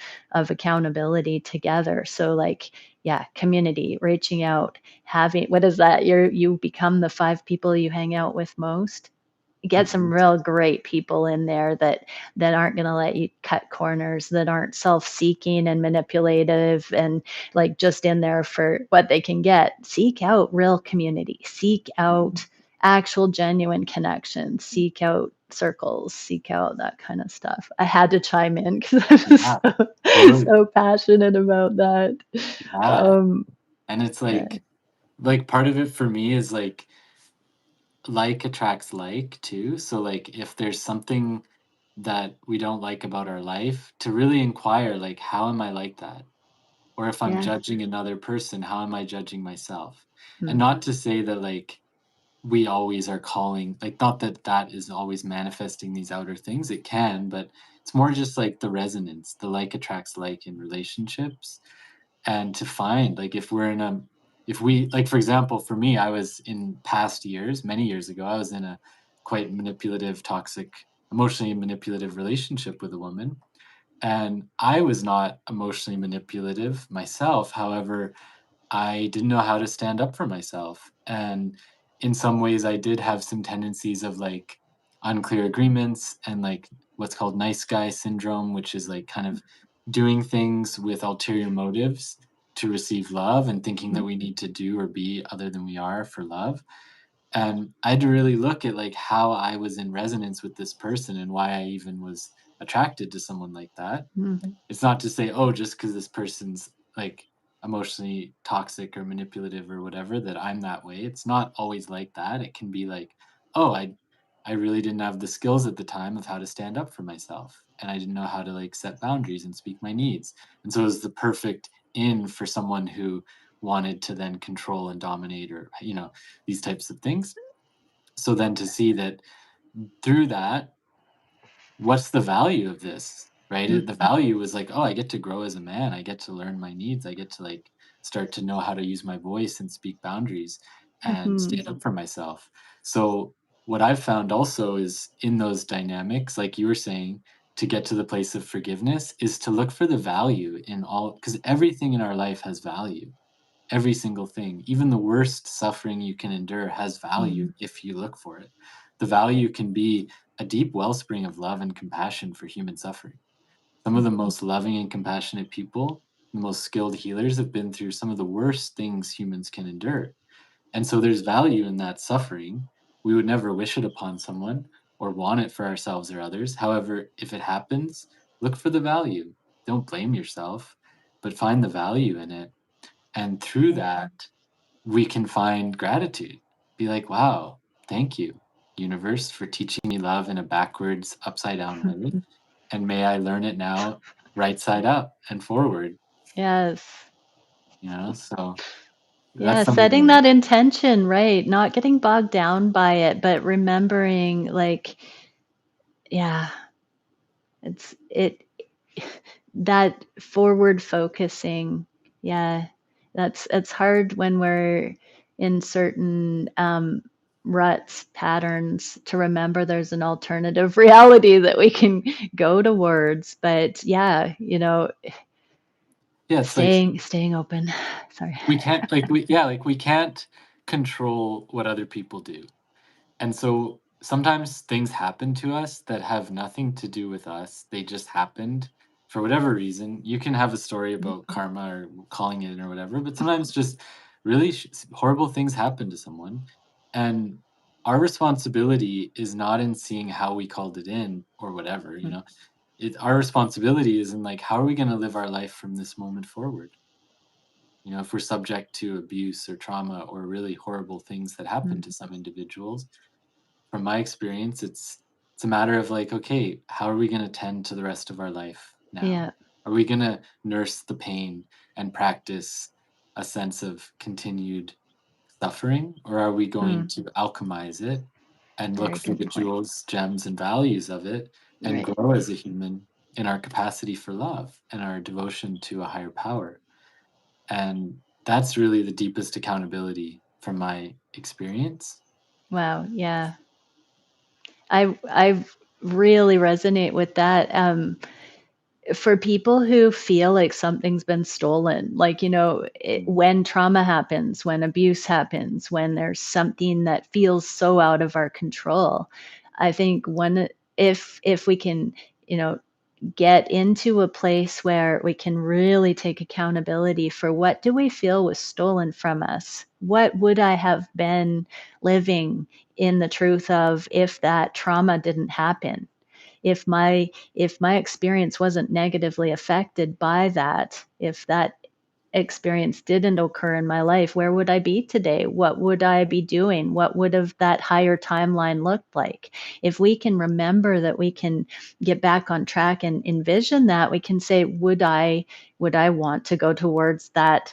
accountability together. So, like, yeah, community, reaching out, having, what is that? You become the 5 people you hang out with most. Get some Mhm. real great people in there that aren't going to let you cut corners, that aren't self-seeking and manipulative and, like, just in there for what they can get. Seek out real community. Seek out actual genuine connections. Seek out circles. Seek out that kind of stuff. I had to chime in because I was Yeah, totally. so passionate about that. Yeah. Um, And it's yeah. like part of it for me is like attracts like too. So like if there's something that we don't like about our life, to really inquire like how am I like that? Or if I'm Yeah. judging another person, how am I judging myself? And Mm, not to say that like we always are calling, like, not that that is always manifesting these outer things, it can, but it's more just like the resonance, the like attracts like in relationships. And to find like if we're in a if we like for example for me, I was in past years, many years ago, I was in a quite manipulative, toxic, emotionally manipulative relationship with a woman, and I was not emotionally manipulative myself. However, I didn't know how to stand up for myself. And in some ways, I did have some tendencies of like unclear agreements and like what's called nice guy syndrome, which is like kind of doing things with ulterior motives to receive love and thinking that mm, we need to do or be other than we are for love. And I had to really look at like how I was in resonance with this person and why I even was attracted to someone like that. mm, It's not to say, "Oh, just because this person's, like, emotionally toxic or manipulative or whatever, that I'm that way." It's not always like that. It can be like, "Oh, I really didn't have the skills at the time of how to stand up for myself, and I didn't know how to, like, set boundaries and speak my needs." And so it was the perfect in for someone who wanted to then control and dominate or, these types of things. So then to see that through that, what's the value of this, right? mm, The value was like, oh, I get to grow as a man. I get to learn my needs. I get to like start to know how to use my voice and speak boundaries and mhm, stand up for myself. So what I've found also is in those dynamics, like you were saying, to get to the place of forgiveness is to look for the value in all, because everything in our life has value. Every single thing, even the worst suffering you can endure has mhm, value if you look for it. The value can be a deep wellspring of love and compassion for human suffering. Some of the most loving and compassionate people, the most skilled healers have been through some of the worst things humans can endure. And so there's value in that suffering. We would never wish it upon someone or want it for ourselves or others. However, if it happens, look for the value. Don't blame yourself, but find the value in it. And through that, we can find gratitude. Be like, wow, thank you, universe, for teaching me love in a backwards, upside down way. And may I learn it now right side up and forward, yes. So that's Yeah, something setting that that intention, right, not getting bogged down by it, but remembering, like, yeah, it that forward focusing, yeah, it's hard when we're in certain ruts, patterns, to remember there's an alternative reality that we can go towards. But yeah, Yeah, it's like staying open. Sorry. we can't like we yeah, like we can't control what other people do. And so sometimes things happen to us that have nothing to do with us. They just happened for whatever reason. You can have a story about karma or calling it in or whatever, but sometimes just really horrible things happen to someone. And our responsibility is not in seeing how we called it in or whatever, you know. Our responsibility is in like how are we going to live our life from this moment forward? You know, if we're subject to abuse or trauma or really horrible things that happen to Mhm. some individuals, from my experience, it's a matter of like, okay, how are we going to tend to the rest of our life now? Yeah. Are we going to nurse the pain and practice a sense of continued suffering, or are we going Mm, to alchemize it and look very for good the point. jewels, gems, and values of it and Right. grow as a human in our capacity for love and our devotion to a higher power? And that's really the deepest accountability from my experience. Wow. Yeah. I really resonate with that. For people who feel like something's been stolen, like, Mm, when trauma happens, when abuse happens, when there's something that feels so out of our control, I think if we can, you know, get into a place where we can really take accountability for what do we feel was stolen from us? What would I have been living in the truth of if that trauma didn't happen? If my experience wasn't negatively affected by that, if that experience didn't occur in my life, where would I be today? What would I be doing? What would have that higher timeline looked like? If we can remember that, we can get back on track and envision that, we can say, would I want to go towards that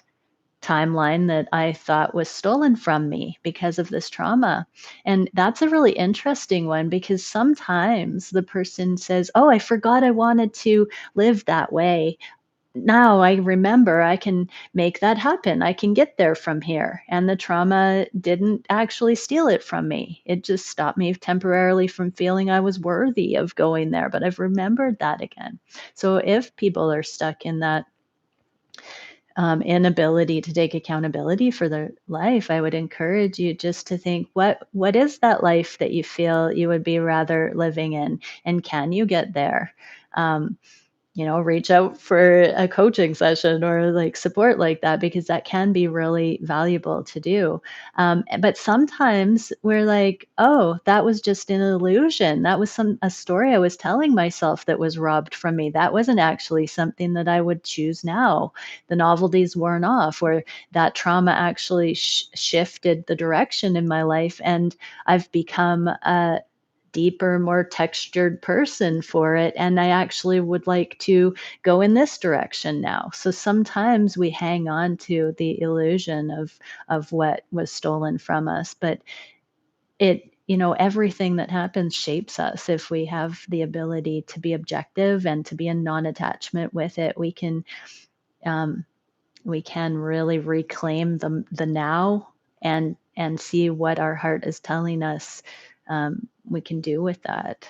timeline that I thought was stolen from me because of this trauma? And that's a really interesting one, because sometimes the person says, "Oh, I forgot I wanted to live that way. Now I remember I can make that happen. I can get there from here." And the trauma didn't actually steal it from me. It just stopped me temporarily from feeling I was worthy of going there. But I've remembered that again. So if people are stuck in that inability to take accountability for their life, I would encourage you just to think, what is that life that you feel you would be rather living in, and can you get there? Um, reach out for a coaching session or like support like that, because that can be really valuable to do. But sometimes we're like, oh, that was just an illusion. That was a story I was telling myself that was robbed from me. That wasn't actually something that I would choose now. The novelty's worn off, or that trauma actually shifted the direction in my life, and I've become a deeper, more textured person for it. And I actually would like to go in this direction now. So sometimes we hang on to the illusion of what was stolen from us, but everything that happens shapes us. If we have the ability to be objective and to be in non-attachment with it, um, we can really reclaim the now, and see what our heart is telling us we can do with that.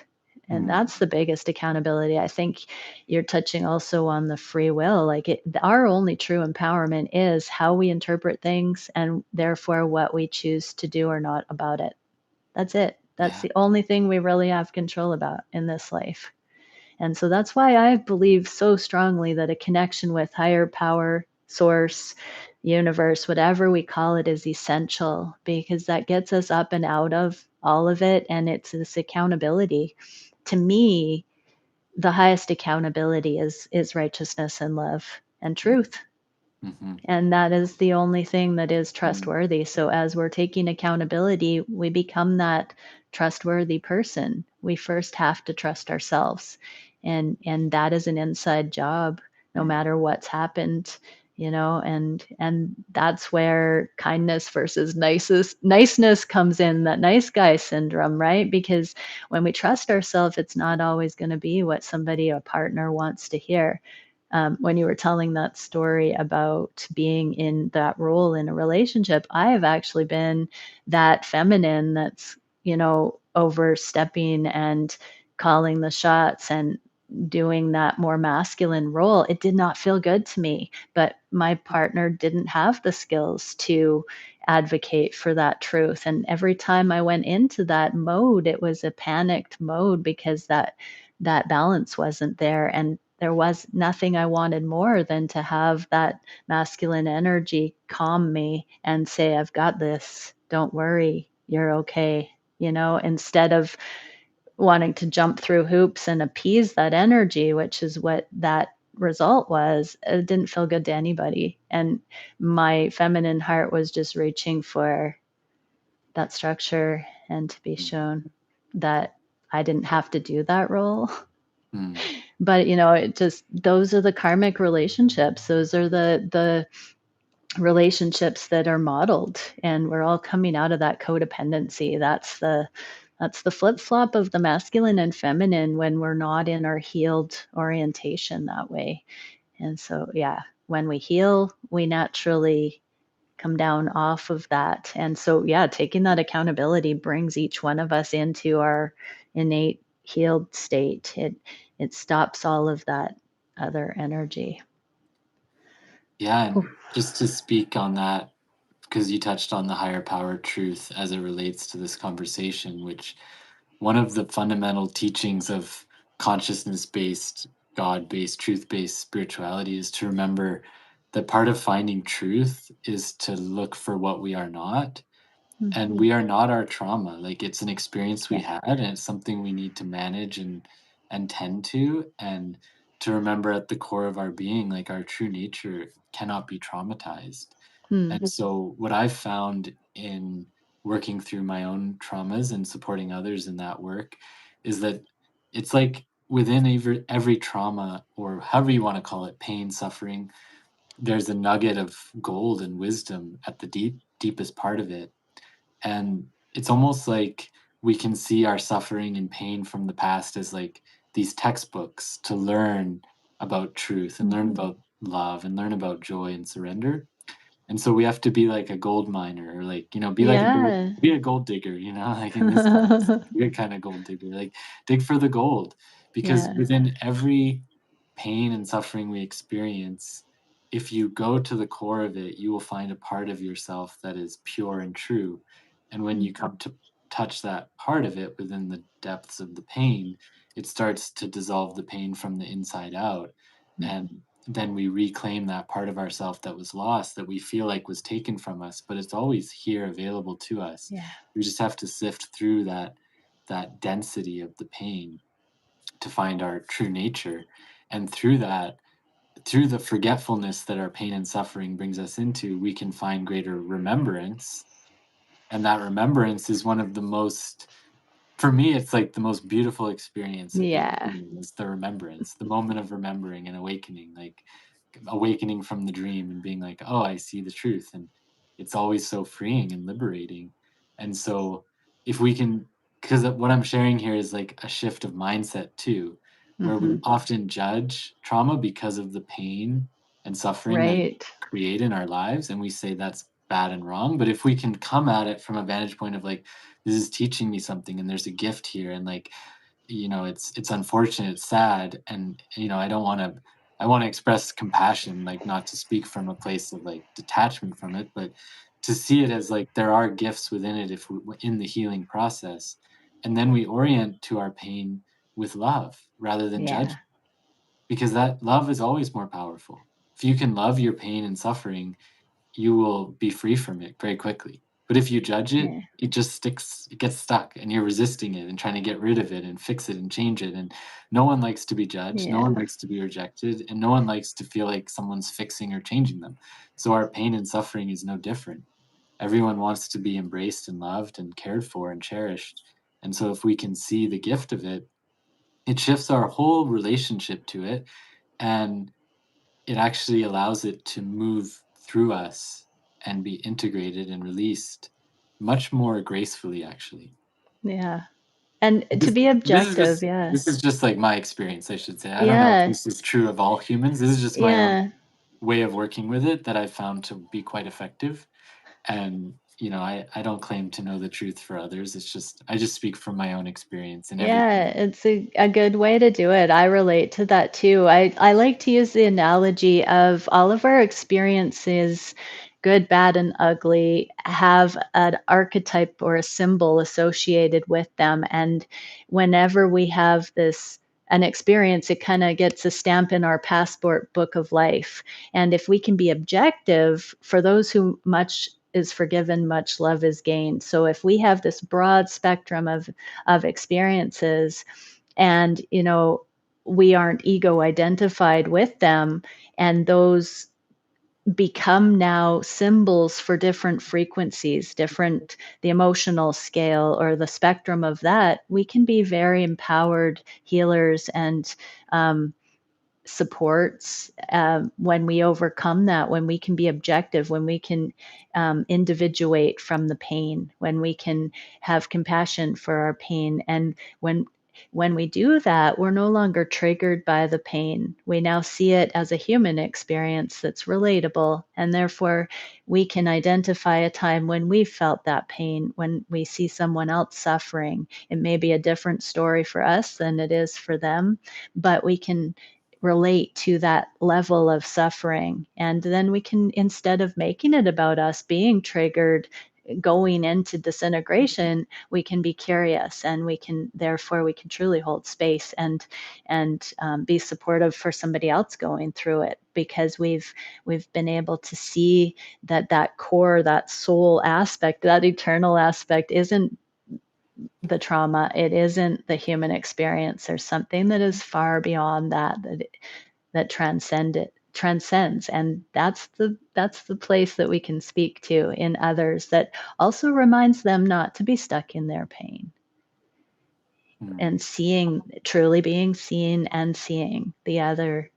And mm, that's the biggest accountability. I think you're touching also on the free will. Like, our only true empowerment is how we interpret things, and therefore what we choose to do or not about it. That's it. That's yeah. the only thing we really have control about in this life. And so that's why I believe so strongly that a connection with higher power, source, universe, whatever we call it, is essential, because that gets us up and out of all of it. And it's this accountability. To me, the highest accountability is righteousness and love and truth. Mm-hmm. And that is the only thing that is Mm, trustworthy. So as we're taking accountability, we become that trustworthy person. We first have to trust ourselves. And that is an inside job, no mm, matter what's happened, and that's where kindness versus niceness comes in, that nice guy syndrome, right? Because when we trust ourselves, it's not always going to be what somebody, a partner, wants to hear. when you were telling that story about being in that role in a relationship, I have actually been that feminine that's, overstepping and calling the shots and doing that more masculine role. It did not feel good to me, but my partner didn't have the skills to advocate for that truth. And every time I went into that mode, it was a panicked mode because that balance wasn't there. And there was nothing I wanted more than to have that masculine energy calm me and say, I've got this. Don't worry. You're okay. Instead of wanting to jump through hoops and appease that energy, which is what that result was, it didn't feel good to anybody. And my feminine heart was just reaching for that structure and to be shown that I didn't have to do that role. Mm. But it just, those are the karmic relationships. Those are the relationships that are modeled, and we're all coming out of that codependency. That's the flip-flop of the masculine and feminine when we're not in our healed orientation that way. And so, yeah, when we heal, we naturally come down off of that. And so, yeah, taking that accountability brings each one of us into our innate healed state. It stops all of that other energy. Yeah, and just to speak on that, because you touched on the higher power truth as it relates to this conversation, which one of the fundamental teachings of consciousness based, God based, truth based spirituality is to remember that part of finding truth is to look for what we are not. And Mhm. we are not our trauma. Like, it's an experience we Yeah. had, and it's something we need to manage and tend to, and to remember at the core of our being, like, our true nature cannot be traumatized. Hmm. And so what I've found in working through my own traumas and supporting others in that work is that it's like within every trauma, or however you want to call it, pain, suffering, there's a nugget of gold and wisdom at the deepest part of it. And it's almost like we can see our suffering and pain from the past as like these textbooks to learn about truth and learn Mhm. about love and learn about joy and surrender. And so we have to be like a gold miner, or like, be like Yeah. be a gold digger, like in this context, like a good kind of gold digger, like dig for the gold. Because Yeah. within every pain and suffering we experience, if you go to the core of it, you will find a part of yourself that is pure and true. And when Mm. you come to touch that part of it within the depths of the pain, it starts to dissolve the pain from the inside out. Mhm. And then we reclaim that part of ourself that was lost, that we feel like was taken from us, but it's always here available to us. Yeah. We just have to sift through that density of the pain to find our true nature. And through that, through the forgetfulness that our pain and suffering brings us into, we can find greater remembrance. And that remembrance is one of the most, for me, it's like the most beautiful experience of being Yeah. human is the remembrance, the moment of remembering and awakening, like awakening from the dream and being like, oh, I see the truth. And it's always so freeing and liberating. And so, if we can, because what I'm sharing here is like a shift of mindset too, where we Mhm. often judge trauma because of the pain and suffering that it Right. create in our lives. And we say that's bad and wrong. But if we can come at it from a vantage point of like, this is teaching me something and there's a gift here, and like, it's unfortunate, it's sad, and I want to express compassion, like not to speak from a place of like detachment from it, but to see it as like there are gifts within it if we in the healing process. And then we orient to our pain with love rather than Yeah. judgment, because that love is always more powerful. If you can love your pain and suffering, you will be free from it very quickly. But if you judge it, Yeah. it gets stuck, and you're resisting it and trying to get rid of it and fix it and change it. And no one likes to be judged, no Yeah. one likes to be rejected, and no one likes to feel like someone's fixing or changing them. So our pain and suffering is no different. Everyone wants to be embraced and loved and cared for and cherished. And so if we can see the gift of it, it shifts our whole relationship to it, and it actually allows it to move through us and be integrated and released much more gracefully, actually. Yeah. And to This be this is objective, just yeah. this is just, like, my experience, I should say. I don't know if Yeah. this is true of all humans. This is just my own Yeah. way of working with it that I found to be quite effective, and, I don't claim to know the truth for others. It's just I just speak from my own experience in Yeah, everything. it's a good way to do it. I relate to that too. I like to use the analogy of all of our experiences, good, bad, and ugly, have an archetype or a symbol associated with them. And whenever we have an experience, it kind of gets a stamp in our passport book of life. And if we can be objective, for those who much is forgiven, much love is gained. So if we have this broad spectrum of experiences and we aren't ego identified with them, and those become now symbols for different frequencies, different the emotional scale or the spectrum of that, we can be very empowered healers and um, supports when we overcome that, when we can be objective, when we can individuate from the pain, when we can have compassion for our pain. And when we do that, we're no longer triggered by the pain. We now see it as a human experience that's relatable, and therefore we can identify a time when we felt that pain, when we see someone else suffering. It may be a different story for us than it is for them, but we can relate to that level of suffering. And then we can, instead of making it about us being triggered, going into disintegration, we can be curious, and we can truly hold space and be supportive for somebody else going through it, because we've been able to see that core, that soul aspect, that eternal aspect isn't the trauma, it isn't the human experience. There's something that is far beyond that transcends, and that's the place that we can speak to in others, that also reminds them not to be stuck in their pain, Mm. and truly being seen and seeing the other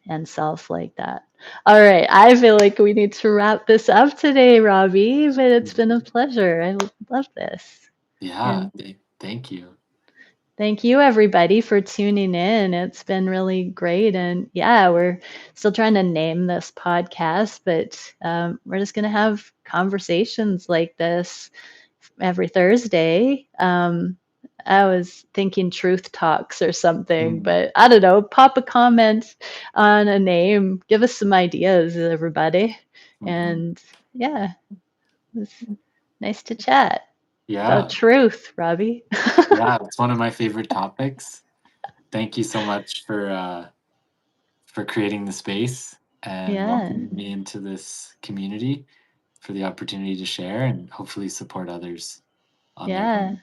and self like that. All right, I feel like we need to wrap this up today, Robbie, but it's been a pleasure. I love this. Yeah, And thank you. thank you, everybody, for tuning in. It's been really great. And yeah, we're still trying to name this podcast, but we're just going to have conversations like this every Thursday. I was thinking truth talks or something, Mm, but I don't know. Pop a comment on a name. Give us some ideas, everybody. mhm. And yeah, it was nice to chat about Yeah, truth, Robbie. yeah, it's one of my favorite topics. Thank you so much for creating the space and Yeah. welcoming me into this community, for the opportunity to share and hopefully support others on their Yeah. journey.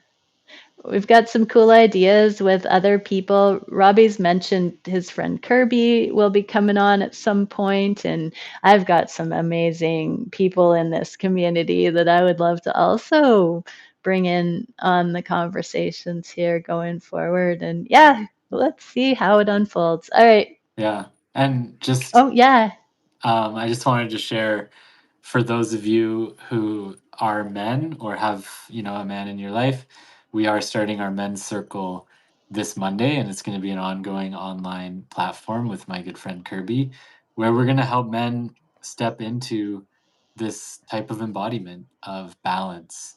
We've got some cool ideas with other people. Robbie's mentioned his friend Kirby will be coming on at some point, and I've got some amazing people in this community that I would love to also bring in on the conversations here going forward. And yeah, let's see how it unfolds. All right. Yeah, and Oh, yeah. I just wanted to share, for those of you who are men or have, a man in your life, we are starting our men's circle this Monday, and it's going to be an ongoing online platform with my good friend Kirby, where we're going to help men step into this type of embodiment of balance,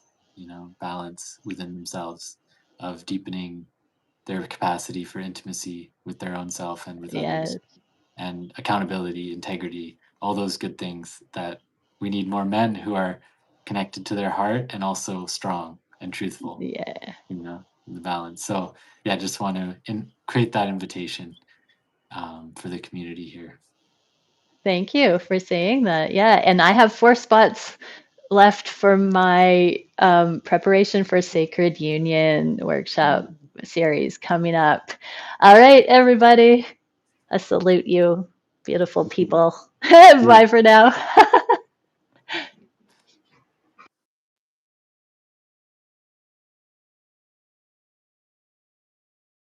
balance within themselves, of deepening their capacity for intimacy with their own self and with others, Yes. and accountability, integrity, all those good things that we need more men who are connected to their heart and also strong and truthful, Yeah. the balance. So, yeah, just want to create that invitation for the community here. Thank you for saying that. Yeah. And I have 4 spots left for my preparation for Sacred Union workshop series coming up. All right, everybody. I salute you, beautiful people. Bye for now.